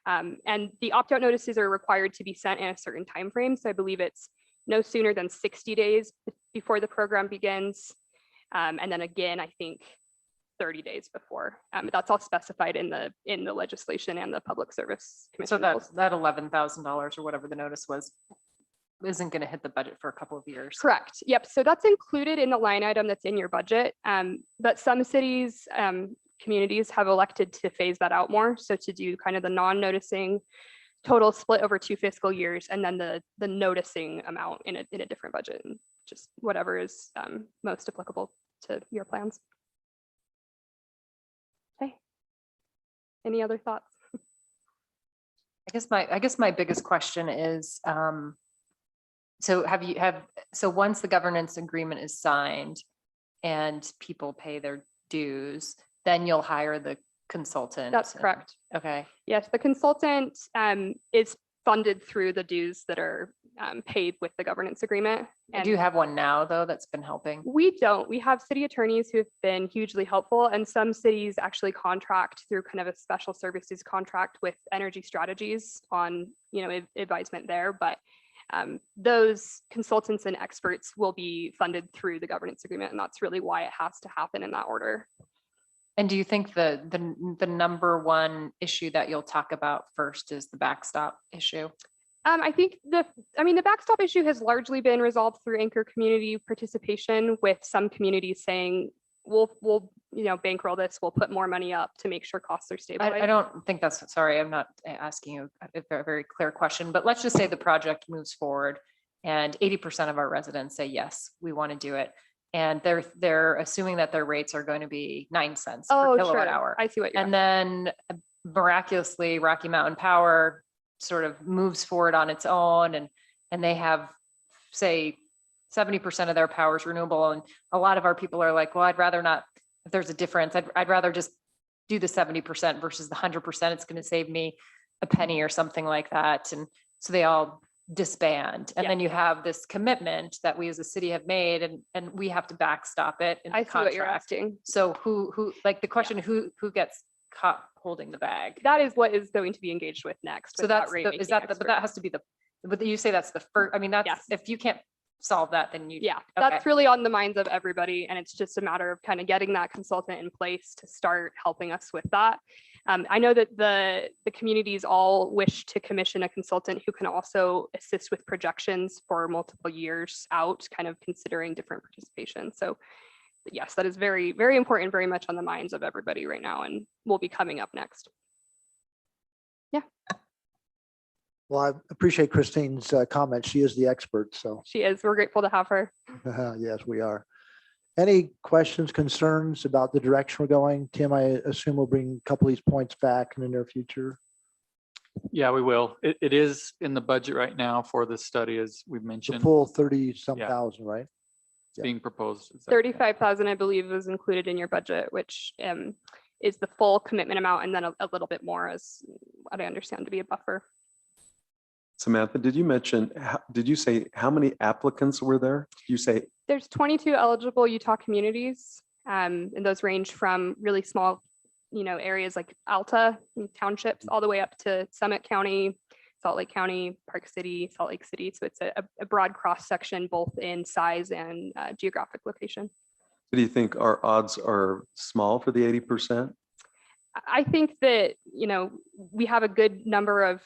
And the opt-out notices are required to be sent in a certain time frame. So I believe it's no sooner than 60 days before the program begins. And then again, I think 30 days before. That's all specified in the legislation and the Public Service Commission. So that $11,000 or whatever the notice was isn't going to hit the budget for a couple of years. Correct. Yep. So that's included in the line item that's in your budget. But some cities, communities have elected to phase that out more. So to do kind of the non-noticing total split over 2 fiscal years, and then the noticing amount in a different budget, and just whatever is most applicable to your plans. Okay. Any other thoughts? I guess my biggest question is, so once the governance agreement is signed and people pay their dues, then you'll hire the consultant. That's correct. Okay. Yes, the consultant is funded through the dues that are paid with the governance agreement. Do you have one now, though, that's been helping? We don't. We have city attorneys who have been hugely helpful, and some cities actually contract through kind of a special services contract with Energy Strategies on, advisement there. But those consultants and experts will be funded through the governance agreement, and that's really why it has to happen in that order. And do you think the number one issue that you'll talk about first is the backstop issue? I think the backstop issue has largely been resolved through Acre community participation, with some communities saying, we'll bankroll this, we'll put more money up to make sure costs are stable. I don't think that's, sorry, I'm not asking you a very clear question, but let's just say the project moves forward and 80% of our residents say, yes, we want to do it. And they're assuming that their rates are going to be 9 cents per kilowatt hour. I see what you're And then miraculously, Rocky Mountain Power sort of moves forward on its own, and they have, say, 70% of their power is renewable. And a lot of our people are like, well, I'd rather not if there's a difference, I'd rather just do the 70% versus the 100%. It's going to save me a penny or something like that. And so they all disband. And then you have this commitment that we as a city have made, and we have to backstop it in the I see what you're contract. asking. So who, like the question, who gets caught holding the bag? That is what is going to be engaged with next. So with that that's, rate is making that, but expert. that has to be but you say that's the first, I mean, that's, Yes. if you can't solve that, then you. Yeah, Okay. that's really on the minds of everybody. And it's just a matter of kind of getting that consultant in place to start helping us with that. I know that the communities all wish to commission a consultant who can also assist with projections for multiple years out, kind of considering different participation. So yes, that is very, very important, very much on the minds of everybody right now, and will be coming up next. Well, I appreciate Christine's comment. She is the expert, so She is. We're grateful to have her. yes, we are. Any questions, concerns about the direction we're going? Tim, I assume we'll bring a couple of these points back in the near future. Yeah, we will. It is in the budget right now for this study, as we've The mentioned. full 30-some Yeah. thousand, right? It's being proposed. Is that correct? 35,000, I believe, was included in your budget, which is the full commitment amount, and then a little bit more as what I understand to be a buffer. Samantha, did you mention, did you say how many applicants were there? Did you say, There's 22 eligible Utah communities, and those range from really small, areas like Alta townships, all the way up to Summit County, Salt Lake County, Park City, Salt Lake City. So it's a broad cross section, both in size and geographic location. do you think our odds are small for the 80%? I think that, we have a good number of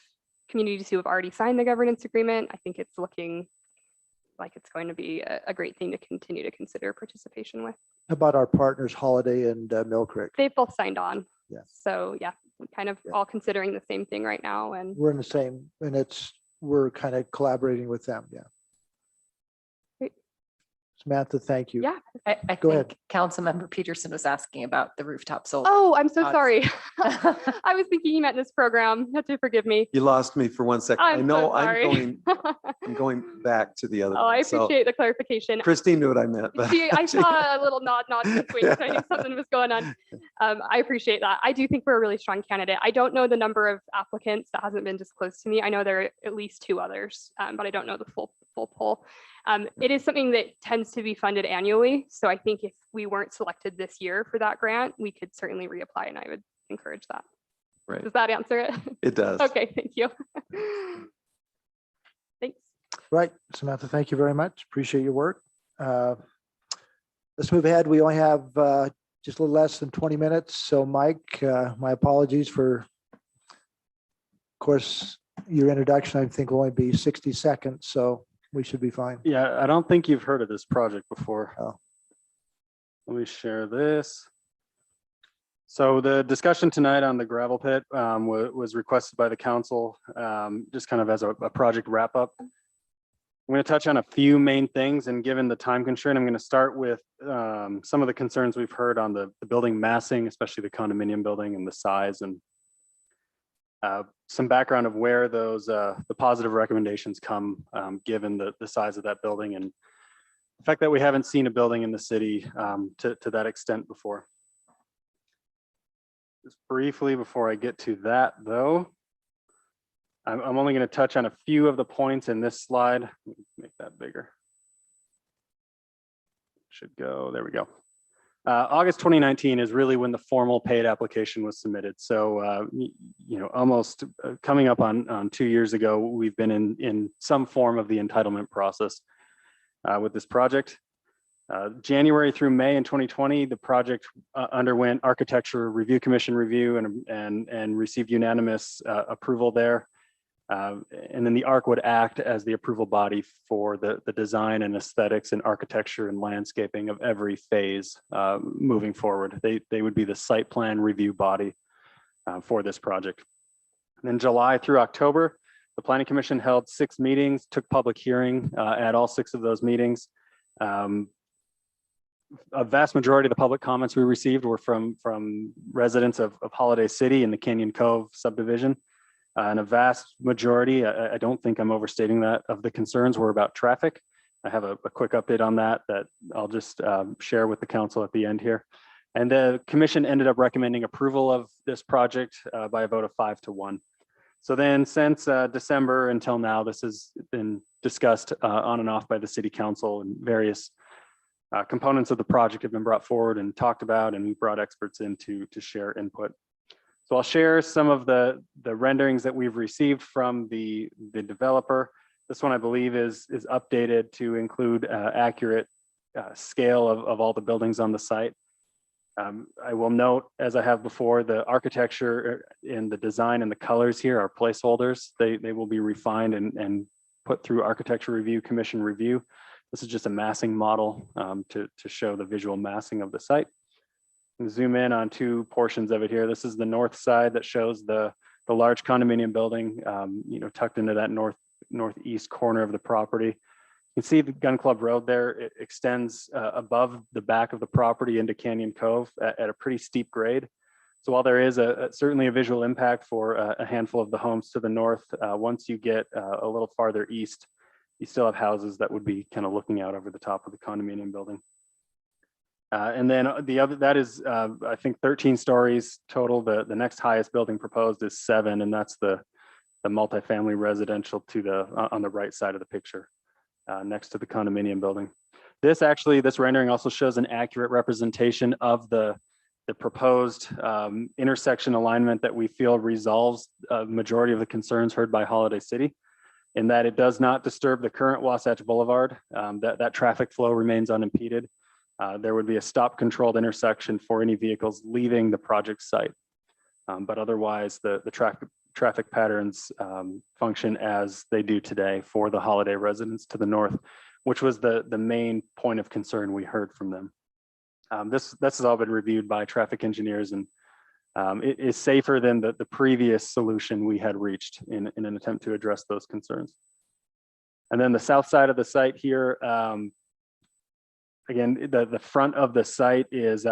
communities who have already signed the governance agreement. I think it's looking like it's going to be a great thing to continue to consider participation with. How about our partners, Holiday and Mill Creek? They've both signed on. Yeah. So yeah, we kind of all considering the same thing right now. And We're in the same, and we're kind of collaborating with them, yeah. Great. Samantha, thank you. yeah. Go I think ahead. Councilmember Peterson was asking about the rooftop solar. Oh, I'm so Odds. sorry. I was thinking you meant this program. You have to forgive me. You lost me for 1 second. I I'm know so sorry. I'm going back to the other Oh, I one. So appreciate the clarification. Christine knew what I meant. but- See, I saw a little nod between, so I knew something was going on. I appreciate that. I do think we're a really strong candidate. I don't know the number of applicants. That hasn't been disclosed to me. I know there are at least 2 others, but I don't know the full poll. It is something that tends to be funded annually. So I think if we weren't selected this year for that grant, we could certainly reapply, and I would encourage that. Right. Does that answer it? It does. Okay, thank you. Thanks. Right, Samantha, thank you very much. Appreciate your work. Let's move ahead. We only have just a little less than 20 minutes. So Mike, my apologies for, of course, your introduction, I think will only be 60 seconds, so we should be fine. Yeah, I don't think you've heard of this project before. Oh. Let me share this. So the discussion tonight on the gravel pit was requested by the council, just kind of as a project wrap up. I'm going to touch on a few main things, and given the time constraint, I'm going to start with some of the concerns we've heard on the building massing, especially the condominium building and the size, and some background of where those the positive recommendations come, given the size of that building and the fact that we haven't seen a building in the city to that extent before. Just briefly before I get to that, though, I'm only going to touch on a few of the points in this slide. Let me make that bigger. Should go, there we go. August 2019 is really when the formal paid application was submitted. So, almost coming up on 2 years ago, we've been in some form of the entitlement process with this project. January through May in 2020, the project underwent Architecture Review Commission review and received unanimous approval there. And then the ARC would act as the approval body for the design and aesthetics and architecture and landscaping of every phase moving forward. They would be the site plan review body for this project. And then July through October, the Planning Commission held 6 meetings, took public hearing at all 6 of those meetings. A vast majority of the public comments we received were from residents of Holiday City and the Canyon Cove subdivision. And a vast majority, I don't think I'm overstating that, of the concerns were about traffic. I have a quick update on that I'll just share with the council at the end here. And the commission ended up recommending approval of this project by a vote of 5-1. So then since December until now, this has been discussed on and off by the city council, and various components of the project have been brought forward and talked about, and we brought experts in to share input. So I'll share some of the renderings that we've received from the developer. This one, I believe, is updated to include accurate scale of all the buildings on the site. I will note, as I have before, the architecture and the design and the colors here are placeholders. They will be refined and put through architecture review, commission review. This is just a massing model to show the visual massing of the site. And zoom in on two portions of it here. This is the north side that shows the large condominium building, tucked into that northeast corner of the property. You can see the Gun Club Road there. It extends above the back of the property into Canyon Cove at a pretty steep grade. So while there is certainly a visual impact for a handful of the homes to the north, once you get a little farther east, you still have houses that would be kind of looking out over the top of the condominium building. And then the other, that is, I think 13 stories total. The next highest building proposed is 7, and that's the multifamily residential on the right side of the picture. Next to the condominium building. This rendering also shows an accurate representation of the proposed intersection alignment that we feel resolves a majority of the concerns heard by Holiday City, in that it does not disturb the current Wasatch Boulevard. That traffic flow remains unimpeded. There would be a stop controlled intersection for any vehicles leaving the project site. But otherwise, the traffic patterns function as they do today for the Holiday residents to the north, which was the main point of concern we heard from them. This has all been reviewed by traffic engineers, and it is safer than the previous solution we had reached in an attempt to address those concerns. And then the south side of the site here, again, the front of the site is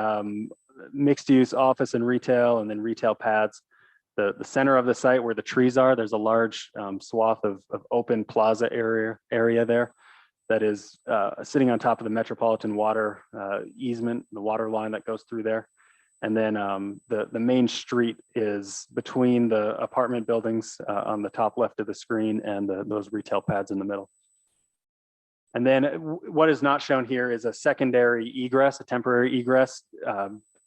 mixed use office and retail, and then retail pads. The center of the site where the trees are, there's a large swath of open plaza area there that is sitting on top of the Metropolitan Water easement, the water line that goes through there. And then the main street is between the apartment buildings on the top left of the screen and those retail pads in the middle. And then what is not shown here is a secondary egress, a temporary egress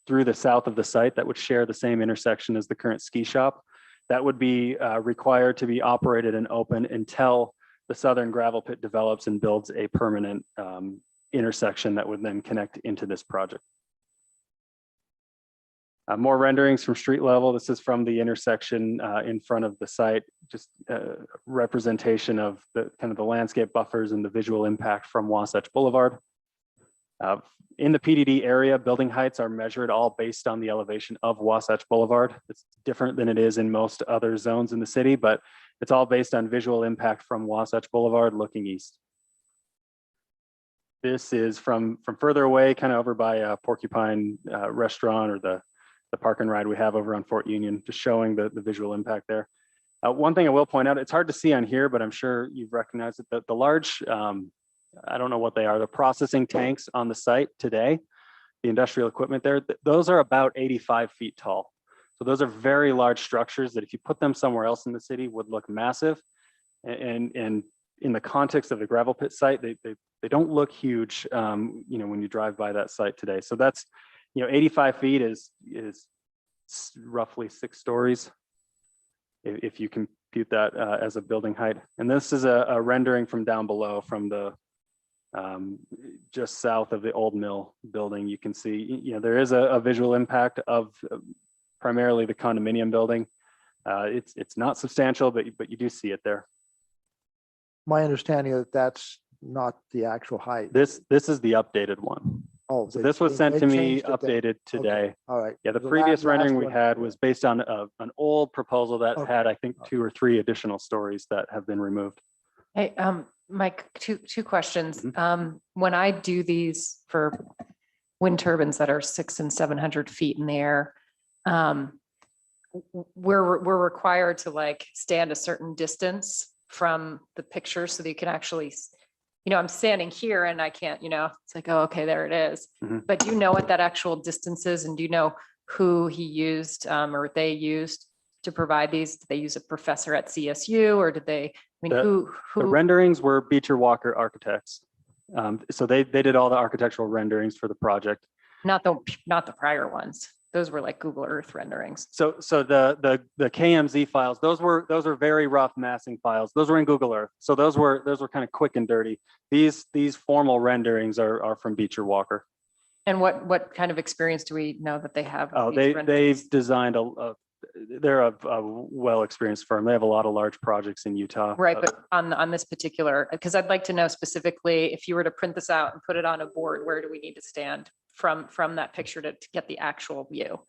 through the south of the site that would share the same intersection as the current ski shop. That would be required to be operated and open until the southern gravel pit develops and builds a permanent intersection that would then connect into this project. More renderings from street level. This is from the intersection in front of the site, just representation of the kind of the landscape buffers and the visual impact from Wasatch Boulevard. In the PDD area, building heights are measured all based on the elevation of Wasatch Boulevard. It's different than it is in most other zones in the city, but it's all based on visual impact from Wasatch Boulevard looking east. This is from further away, kind of over by Porcupine Restaurant, or the park and ride we have over on Fort Union, just showing the visual impact there. One thing I will point out, it's hard to see on here, but I'm sure you've recognized it, that the large, I don't know what they are, the processing tanks on the site today, the industrial equipment there, those are about 85 feet tall. So those are very large structures that if you put them somewhere else in the city would look massive. And in the context of the gravel pit site, they don't look huge, when you drive by that site today. So that's, 85 feet is roughly 6 stories, if you compute that as a building height. And this is a rendering from down below, from the just south of the old mill building. You can see, there is a visual impact of primarily the condominium building. It's not substantial, but you do see it there. My understanding is that's not the actual height. This is the updated one. Oh, So this was sent they to me, changed it then. updated today. Okay, all right. Yeah, the The previous last rendering we one- had was based on an old proposal that Okay. had, I think, 2 or 3 additional stories that have been removed. Hey, Mike, two questions. Mm-hmm. When I do these for wind turbines that are 600 and 700 feet in the air, we're required to stand a certain distance from the picture so that you can actually I'm standing here and I can't, it's like, oh, okay, there it is. Mhm. But do you know what that actual distance is? And do you know who he used or they used to provide these? Did they use a professor at CSU or did they, The- who? The renderings were Beecher Walker Architects. So they did all the architectural renderings for the project. Not the prior ones. Those were like Google Earth renderings. So the KMZ files, those were very rough massing files. Those were in Google Earth. So those were kind of quick and dirty. These formal renderings are from Beecher Walker. And what kind of experience do we know that they have? Oh, with these renderings? they've designed they're a well-experienced firm. They have a lot of large projects in Utah. Right, but on this particular, because I'd like to know specifically, if you were to print this out and put it on a board, where do we need to stand from that picture to get the actual view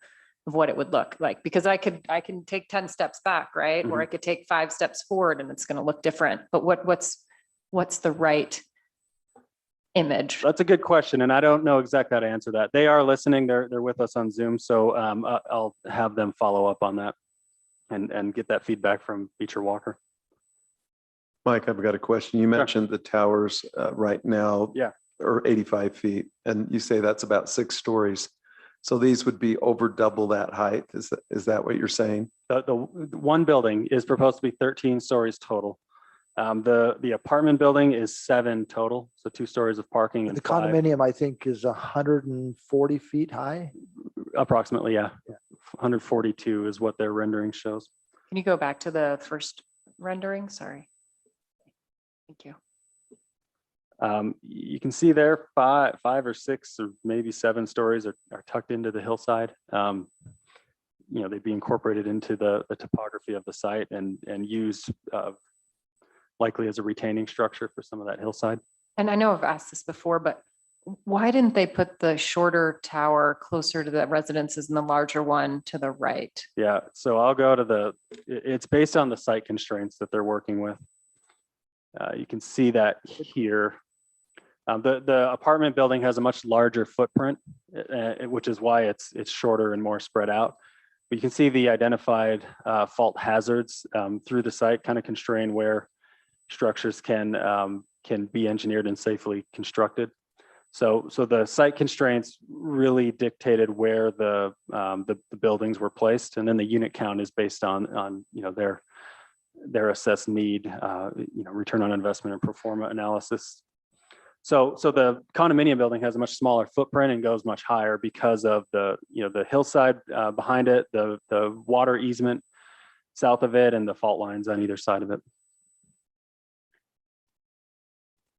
of what it would look like? Because I can take 10 steps back, right? Or I could take 5 steps forward and it's going to look different. But what's the right image? That's a good question, and I don't know exactly how to answer that. They are listening. They're with us on Zoom, so I'll have them follow up on that and get that feedback from Beecher Walker. Mike, I've got a question. You mentioned the towers right now. Yeah. Or 85 feet, and you say that's about 6 stories. So these would be over double that height. Is that what you're saying? The one building is proposed to be 13 stories total. The apartment building is 7 total, so 2 stories of parking and The 5, condominium, I think, is 140 feet high. approximately, yeah. 142 is what their rendering shows. Can you go back to the first rendering? Sorry. Thank you. You can see there 5 or 6 or maybe 7 stories are tucked into the hillside. They'd be incorporated into the topography of the site and used likely as a retaining structure for some of that hillside. And I know I've asked this before, but why didn't they put the shorter tower closer to the residences and the larger one to the right? Yeah, so I'll go to it's based on the site constraints that they're working with. You can see that here. The apartment building has a much larger footprint, which is why it's shorter and more spread out. But you can see the identified fault hazards through the site kind of constrain where structures can be engineered and safely constructed. So the site constraints really dictated where the buildings were placed, and then the unit count is based on their assessed need, return on investment and pro forma analysis. So the condominium building has a much smaller footprint and goes much higher because of the hillside behind it, the water easement south of it, and the fault lines on either side of it.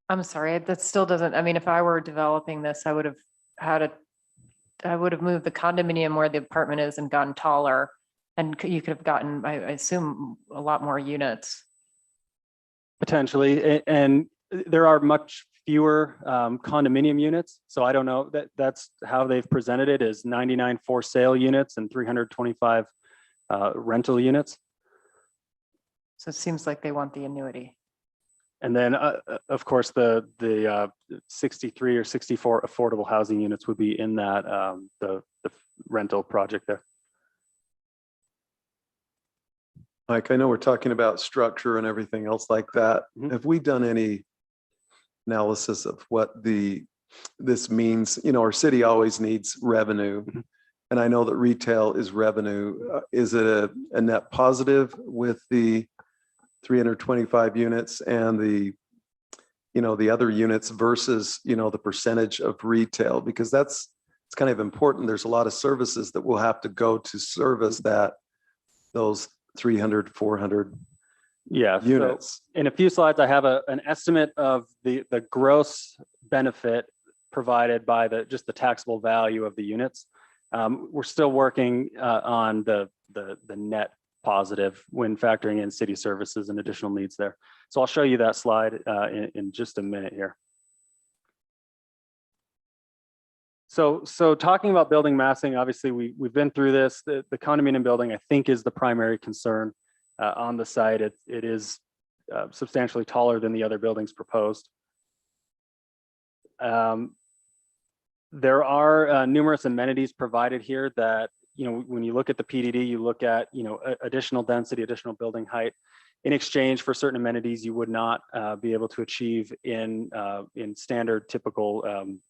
I'm sorry, that still doesn't, if I were developing this, I would have moved the condominium where the apartment is and gotten taller, and you could have gotten, I assume, a lot more units. Potentially, and there are much fewer condominium units. So I don't know, that's how they've presented it, is 99 for sale units and 325 rental units. So it seems like they want the annuity. And then, of course, the 63 or 64 affordable housing units would be in that the rental project there. Mike, I know we're talking about structure and everything else like that. Mhm. Have we done any analysis of what this means? Our city always needs revenue. Mhm. And I know that retail is revenue. Is it a net positive with the 325 units and the other units versus, the percentage of retail? Because it's kind of important. There's a lot of services that will have to go to service those 300, 400 Yeah. units. So in a few slides, I have an estimate of the gross benefit provided by just the taxable value of the units. We're still working on the net positive when factoring in city services and additional needs there. So I'll show you that slide in just a minute here. So talking about building massing, obviously we've been through this. The condominium building, I think, is the primary concern on the site. It is substantially taller than the other buildings proposed. There are numerous amenities provided here that, when you look at the PDD, you look at, additional density, additional building height. in exchange for certain amenities you would not be able to achieve in standard typical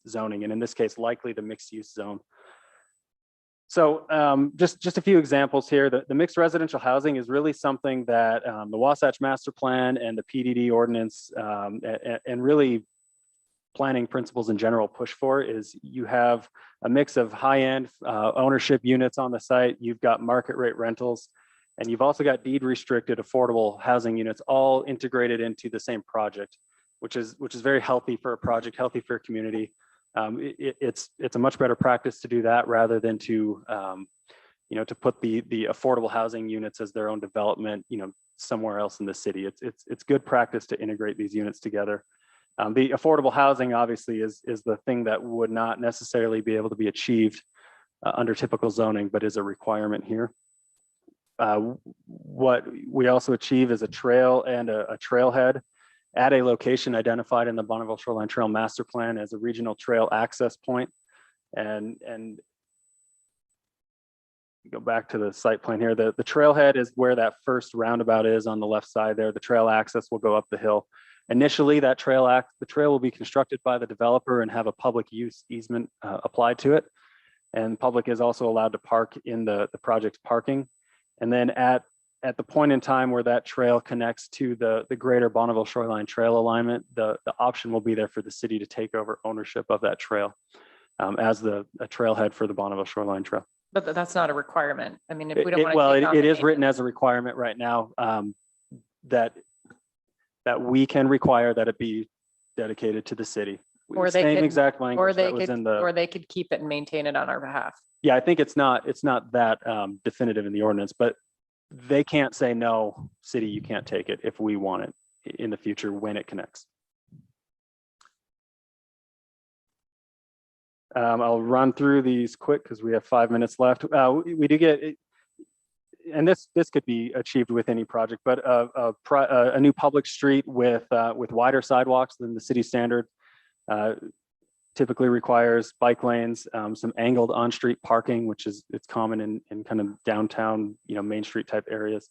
zoning, and in this case, likely the mixed use zone. So just a few examples here. The mixed residential housing is really something that the Wasatch Master Plan and the PDD ordinance and really planning principles in general push for. Is you have a mix of high-end ownership units on the site, you've got market rate rentals, and you've also got deed restricted affordable housing units all integrated into the same project, which is very healthy for a project, healthy for a community. It's a much better practice to do that rather than to to put the affordable housing units as their own development somewhere else in the city. It's good practice to integrate these units together. The affordable housing obviously is the thing that would not necessarily be able to be achieved under typical zoning, but is a requirement here. What we also achieve is a trail and a trailhead at a location identified in the Bonneville Shoreline Trail Master Plan as a regional trail access point. And go back to the site plan here. The trailhead is where that first roundabout is on the left side there. The trail access will go up the hill. Initially, the trail will be constructed by the developer and have a public use easement applied to it. And public is also allowed to park in the project's parking. And then at the point in time where that trail connects to the greater Bonneville Shoreline Trail alignment, the option will be there for the city to take over ownership of that trail as a trailhead for the Bonneville Shoreline Trail. But that's not a requirement. I mean, if we don't want to. Well, it is written as a requirement right now that we can require that it be dedicated to the city. Or they Same could- exact language that was in the. Or they could keep it and maintain it on our behalf. Yeah, I think it's not that definitive in the ordinance, but they can't say, no, city, you can't take it if we want it in the future when it connects. I'll run through these quick because we have 5 minutes left. We do get, and this could be achieved with any project, but a new public street with wider sidewalks than the city standard. Typically requires bike lanes, some angled on-street parking, which it's common in kind of downtown, Main Street type areas.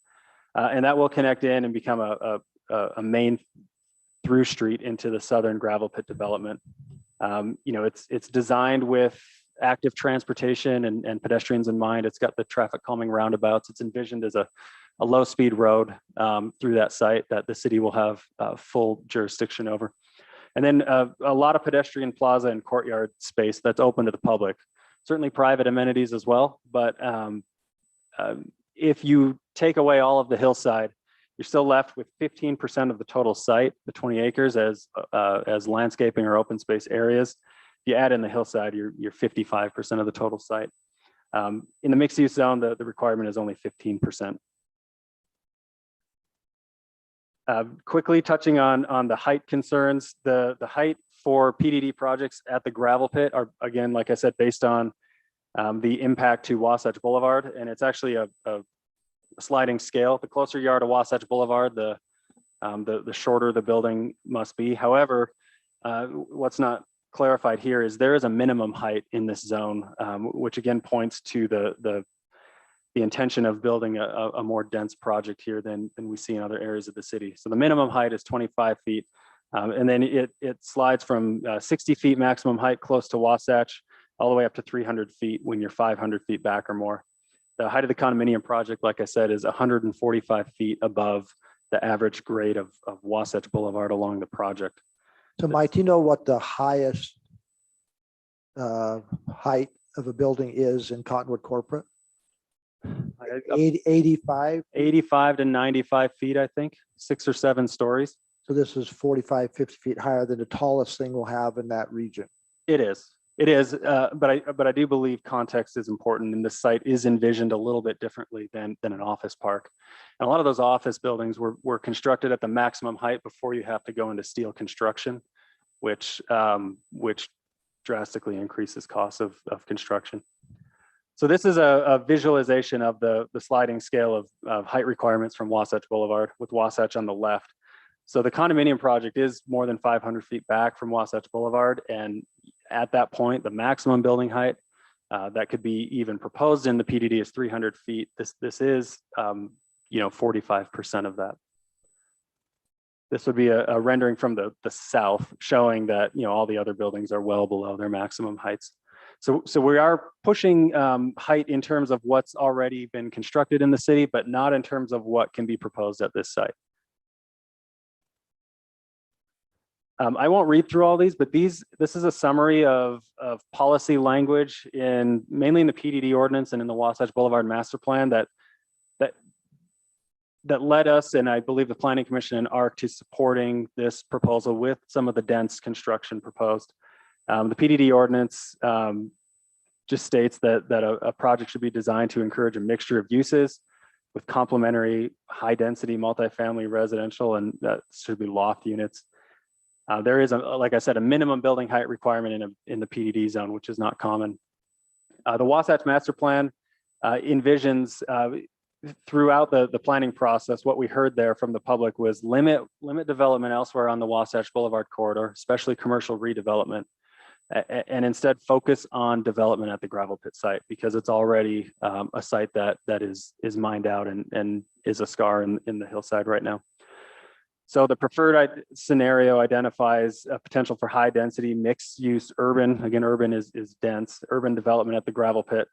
And that will connect in and become a main through street into the southern gravel pit development. It's designed with active transportation and pedestrians in mind. It's got the traffic calming roundabouts. It's envisioned as a low speed road through that site that the city will have full jurisdiction over. And then a lot of pedestrian plaza and courtyard space that's open to the public, certainly private amenities as well. But if you take away all of the hillside, you're still left with 15% of the total site, the 20 acres as landscaping or open space areas. If you add in the hillside, you're 55% of the total site. In the mixed use zone, the requirement is only 15%. Quickly touching on the height concerns, the height for PDD projects at the gravel pit are, again, like I said, based on the impact to Wasatch Boulevard, and it's actually a sliding scale. The closer you are to Wasatch Boulevard, the shorter the building must be. However, what's not clarified here is there is a minimum height in this zone, which again points to the intention of building a more dense project here than we see in other areas of the city. So the minimum height is 25 feet. And then it slides from 60 feet maximum height close to Wasatch all the way up to 300 feet when you're 500 feet back or more. The height of the condominium project, like I said, is 145 feet above the average grade of Wasatch Boulevard along the project. So Mike, do you know what the highest height of a building is in Cottonwood Corporate? 85? 85 to 95 feet, I think, 6 or 7 stories. So this is 45, 50 feet higher than the tallest thing we'll have in that region. It is, but I do believe context is important, and this site is envisioned a little bit differently than an office park. And a lot of those office buildings were constructed at the maximum height before you have to go into steel construction, which drastically increases costs of construction. So this is a visualization of the sliding scale of height requirements from Wasatch Boulevard with Wasatch on the left. So the condominium project is more than 500 feet back from Wasatch Boulevard. And at that point, the maximum building height that could be even proposed in the PDD is 300 feet. This is, 45% of that. This would be a rendering from the south showing that, all the other buildings are well below their maximum heights. So we are pushing height in terms of what's already been constructed in the city, but not in terms of what can be proposed at this site. I won't read through all these, but this is a summary of policy language mainly in the PDD ordinance and in the Wasatch Boulevard master plan that led us, and I believe the Planning Commission and ARC, to supporting this proposal with some of the dense construction proposed. The PDD ordinance just states that a project should be designed to encourage a mixture of uses with complementary high-density multifamily residential, and that should be loft units. There is, like I said, a minimum building height requirement in the PDD zone, which is not common. The Wasatch Master Plan envisions throughout the planning process, what we heard there from the public was limit development elsewhere on the Wasatch Boulevard corridor, especially commercial redevelopment, and instead focus on development at the gravel pit site, because it's already a site that is mined out and is a scar in the hillside right now. So the preferred scenario identifies a potential for high density mixed use urban. Again, urban is dense, urban development at the gravel pit.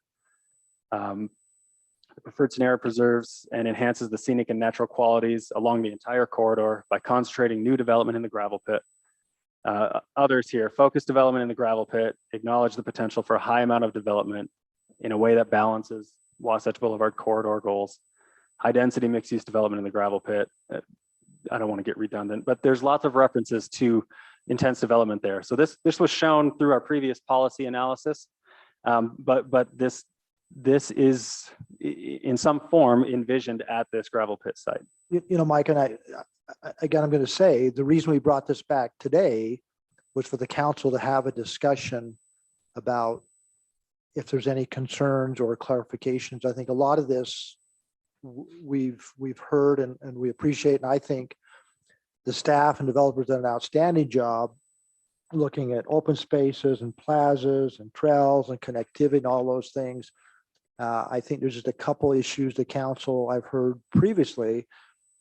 The preferred scenario preserves and enhances the scenic and natural qualities along the entire corridor by concentrating new development in the gravel pit. Others here, focus development in the gravel pit, acknowledge the potential for a high amount of development in a way that balances Wasatch Boulevard corridor goals. High density mixed use development in the gravel pit. I don't want to get redundant, but there's lots of references to intense development there. So this was shown through our previous policy analysis, but this is in some form envisioned at this gravel pit site. Mike, and I'm going to say the reason we brought this back today was for the council to have a discussion about if there's any concerns or clarifications. I think a lot of this we've heard and we appreciate, and I think the staff and developers done an outstanding job looking at open spaces and plazas and trails and connectivity and all those things. I think there's just a couple issues the council I've heard previously,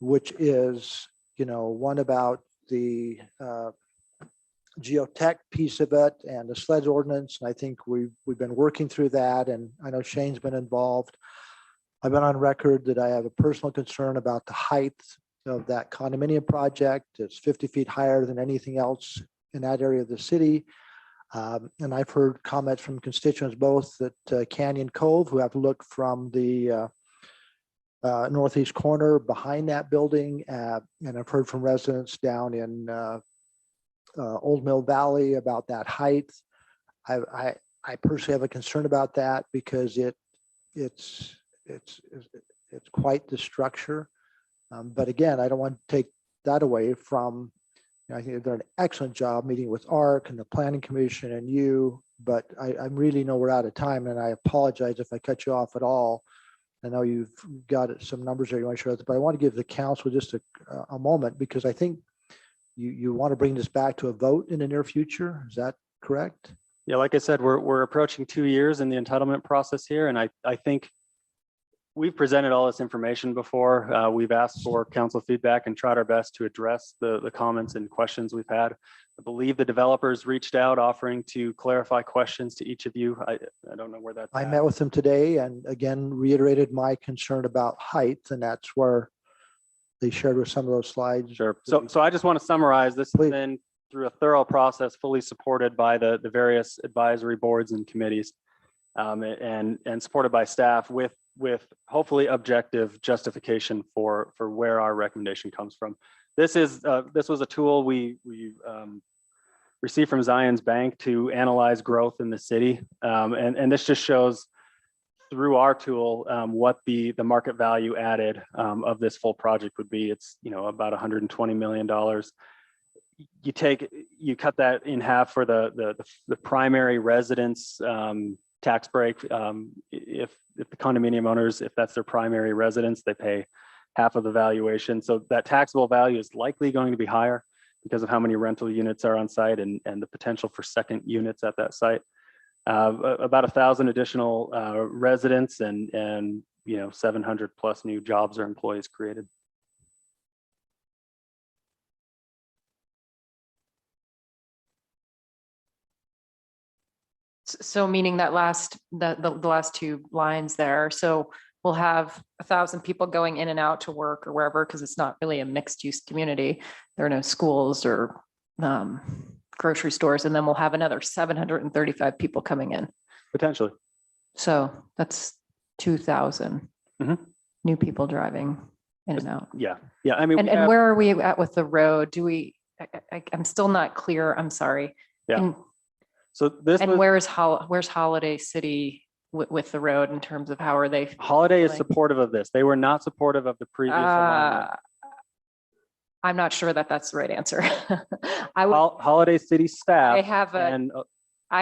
which is, one about the geotech piece of it and the sleds ordinance. And I think we've been working through that, and I know Shane's been involved. I've been on record that I have a personal concern about the height of that condominium project. It's 50 feet higher than anything else in that area of the city. And I've heard comments from constituents both at Canyon Cove, who have to look from the northeast corner behind that building. And I've heard from residents down in Old Mill Valley about that height. I personally have a concern about that because it's quite the structure. But again, I don't want to take that away from, I think they've done an excellent job meeting with ARC and the Planning Commission and you, but I really know we're out of time, and I apologize if I cut you off at all. I know you've got some numbers there you want to show us, but I want to give the council just a moment, because I think you want to bring this back to a vote in the near future. Is that correct? Yeah, like I said, we're approaching 2 years in the entitlement process here, and I think we've presented all this information before. We've asked for council feedback and tried our best to address the comments and questions we've had. I believe the developers reached out offering to clarify questions to each of you. I don't know where that's I at. met with them today and again reiterated my concern about height, and that's where they shared with some of those slides. Sure. So I just want to summarize, this has been through a thorough process, fully supported by the various advisory boards and committees, and supported by staff with hopefully objective justification for where our recommendation comes from. This was a tool we received from Zion's Bank to analyze growth in the city, and this just shows through our tool what the market value added of this full project would be. It's about $120 million. You cut that in half for the primary residence tax break. If the condominium owners, if that's their primary residence, they pay half of the valuation. So that taxable value is likely going to be higher because of how many rental units are on site and the potential for second units at that site. About 1,000 additional residents and 700 plus new jobs or employees created. So meaning that the last two lines there. So we'll have 1,000 people going in and out to work or wherever, because it's not really a mixed use community. There are no schools or grocery stores. And then we'll have another 735 people coming in. Potentially. So that's 2,000 new people driving in and out. Yeah. Yeah. I mean, And where are we at with the road? Do we, I'm still not clear. I'm sorry. Yeah. And, so this was, where's Holiday City with the road in terms of how are they? Holiday is feeling? supportive of this. They were not supportive of the previous alignment. I'm not sure that that's the right answer. I would, Holiday City staff. I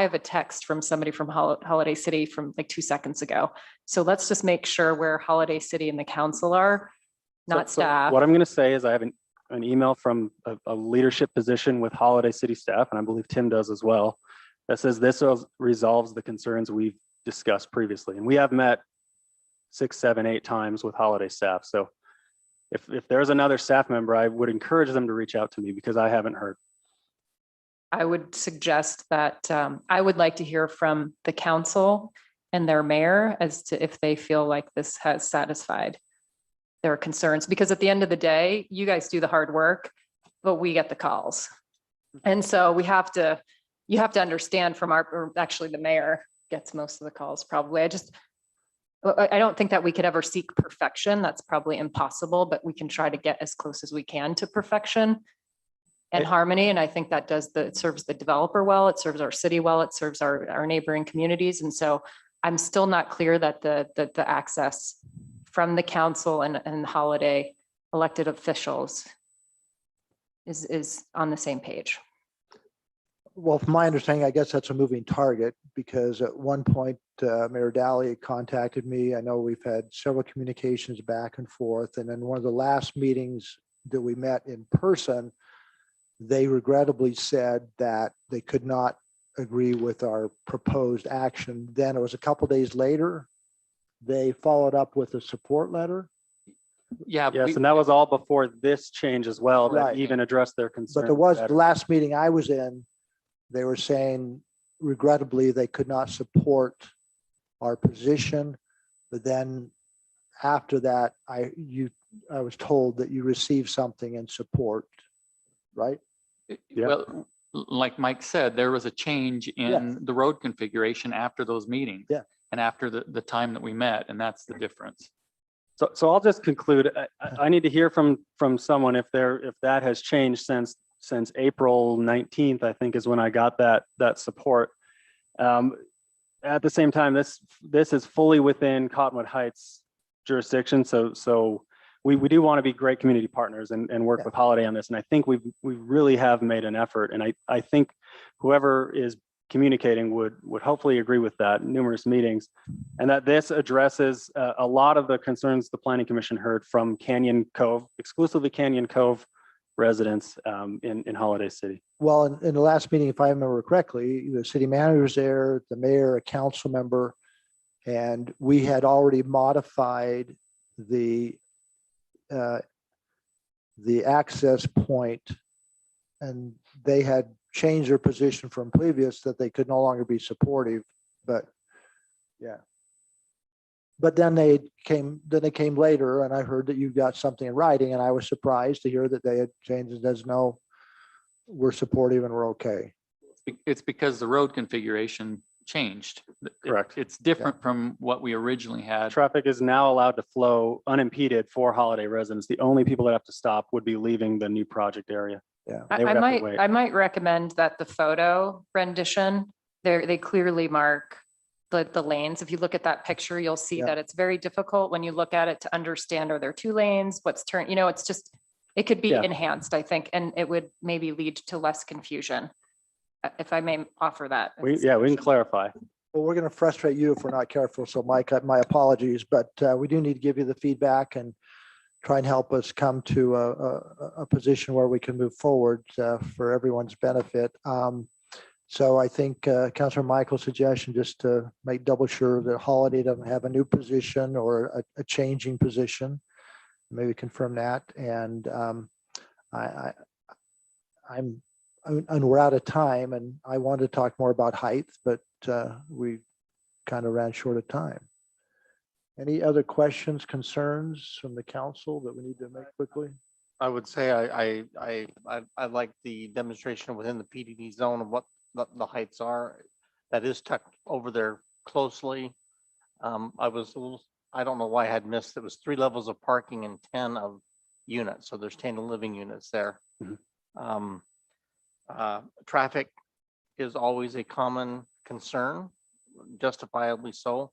have a text from somebody from Holiday City from like 2 seconds ago. So let's just make sure where Holiday City and the council are, not staff. What I'm going to say is I have an email from a leadership position with Holiday City staff, and I believe Tim does as well, that says this resolves the concerns we've discussed previously. And we have met 6, 7, 8 times with Holiday staff. So if there's another staff member, I would encourage them to reach out to me because I haven't heard. I would suggest that I would like to hear from the council and their mayor as to if they feel like this has satisfied their concerns, because at the end of the day, you guys do the hard work, but we get the calls. And so you have to understand from actually the mayor gets most of the calls probably. I don't think that we could ever seek perfection. That's probably impossible, but we can try to get as close as we can to perfection and harmony. And I think that it serves the developer well, it serves our city well, it serves our neighboring communities. And so I'm still not clear that the access from the council and Holiday elected officials is on the same page. Well, from my understanding, I guess that's a moving target because at one point, Mayor Daly contacted me. I know we've had several communications back and forth. And then one of the last meetings that we met in person, they regrettably said that they could not agree with our proposed action. Then it was a couple days later, they followed up with a support letter. Yeah. Yes, and that was all before this change as well, that Right. even addressed their concerns. But there was better. the last meeting I was in, they were saying regrettably they could not support our position. But then after that, I was told that you received something in support, right? Yeah. Well, like Mike said, there was a change in the road configuration after those meetings. Yeah. And after the time that we met, and that's the difference. So I'll just conclude. I need to hear from someone if that has changed since April 19th, I think is when I got that support. At the same time, this is fully within Cottonwood Heights jurisdiction. So we do want to be great community partners and work with Holiday on this. And I think we really have made an effort. And I think whoever is communicating would hopefully agree with that in numerous meetings, and that this addresses a lot of the concerns the Planning Commission heard from Canyon Cove, exclusively Canyon Cove residents in Holiday City. Well, in the last meeting, if I remember correctly, the city manager was there, the mayor, a council member, and we had already modified the access point, and they had changed their position from previous that they could no longer be supportive, but yeah. But then they came later, and I heard that you got something in writing, and I was surprised to hear that they had changed it as no, we're supportive and we're okay. It's because the road configuration changed. Correct. It's different from what we originally had. Traffic is now allowed to flow unimpeded for Holiday residents. The only people that have to stop would be leaving the new project area. Yeah. They would have to wait. I might recommend that the photo rendition, they clearly mark the lanes. If you look at that picture, you'll see that it's very difficult when you look at it to understand, are there 2 lanes? What's turn, it's just, it could be enhanced, I think, and it would maybe lead to less confusion. If I may offer that. We can clarify. Well, we're going to frustrate you if we're not careful. So Mike, my apologies, but we do need to give you the feedback and try and help us come to a position where we can move forward for everyone's benefit. So I think Councilor Michael's suggestion, just to make double sure that Holiday doesn't have a new position or a changing position, maybe confirm that. And and we're out of time, and I wanted to talk more about height, but we kind of ran short of time. Any other questions, concerns from the council that we need to make quickly? I would say I like the demonstration within the PDD zone of what the heights are. That is tucked over there closely. I was a little, I don't know why I had missed, it was 3 levels of parking and 10 of units. So there's 10 living units there. Mhm. Traffic is always a common concern, justifiably so.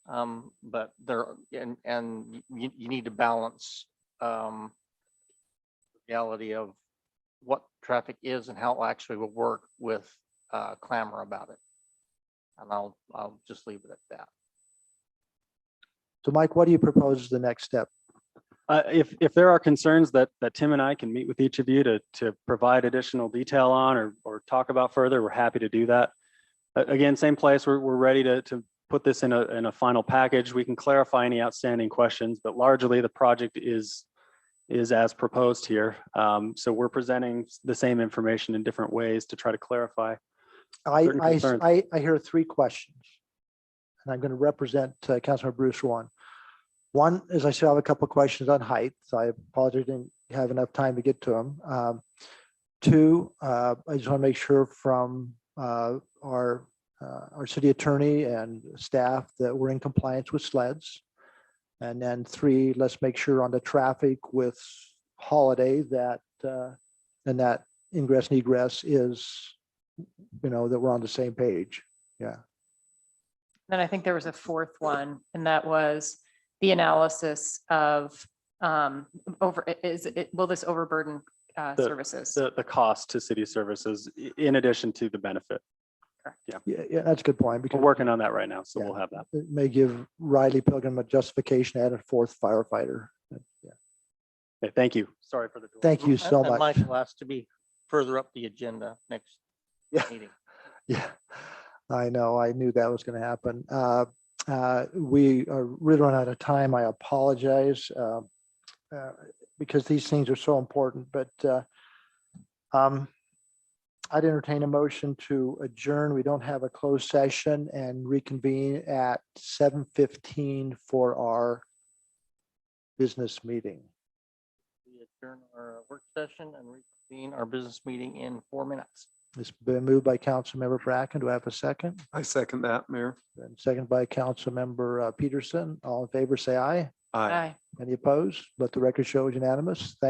But there, and you need to balance reality of what traffic is and how it actually will work with clamor about it. And I'll just leave it at that. So Mike, what do you propose as the next step? If there are concerns that Tim and I can meet with each of you to provide additional detail on or talk about further, we're happy to do that. Again, same place, we're ready to put this in a final package. We can clarify any outstanding questions, but largely the project is as proposed here. So we're presenting the same information in different ways to try to clarify. certain concerns. I hear 3 questions. And I'm going to represent Councilmember Bruce one. One is I still have a couple of questions on height. So I apologize, I didn't have enough time to get to them. 2, I just want to make sure from our city attorney and staff that we're in compliance with sleds. And then 3, let's make sure on the traffic with holiday that and that ingress and egress is, that we're on the same page. Yeah. Then I think there was a 4th one, and that was the analysis of will this overburden services? The cost to city services in addition to the benefit. Yeah, that's a good point. We're Because working on that right now, so Yeah. we'll have that. it may give Riley Pilgrim a justification to add a 4th firefighter. Yeah. Okay, thank you. Sorry for the. delay. Thank you so And much. Michael asked to be further up the agenda next Yeah. meeting. Yeah, I know. I knew that was going to happen. We are really running out of time. I apologize because these things are so important, but I'd entertain a motion to adjourn. We don't have a closed session and reconvene at 7:15 for our business meeting. We adjourn our work session and reconvene our business meeting in 4 minutes. It's been moved by Councilmember Bracken. Do I have a second? I second that, Mayor. And second by Councilmember Peterson. All in favor, say aye. Aye. Aye. Any opposed? Let the record show is unanimous. Thank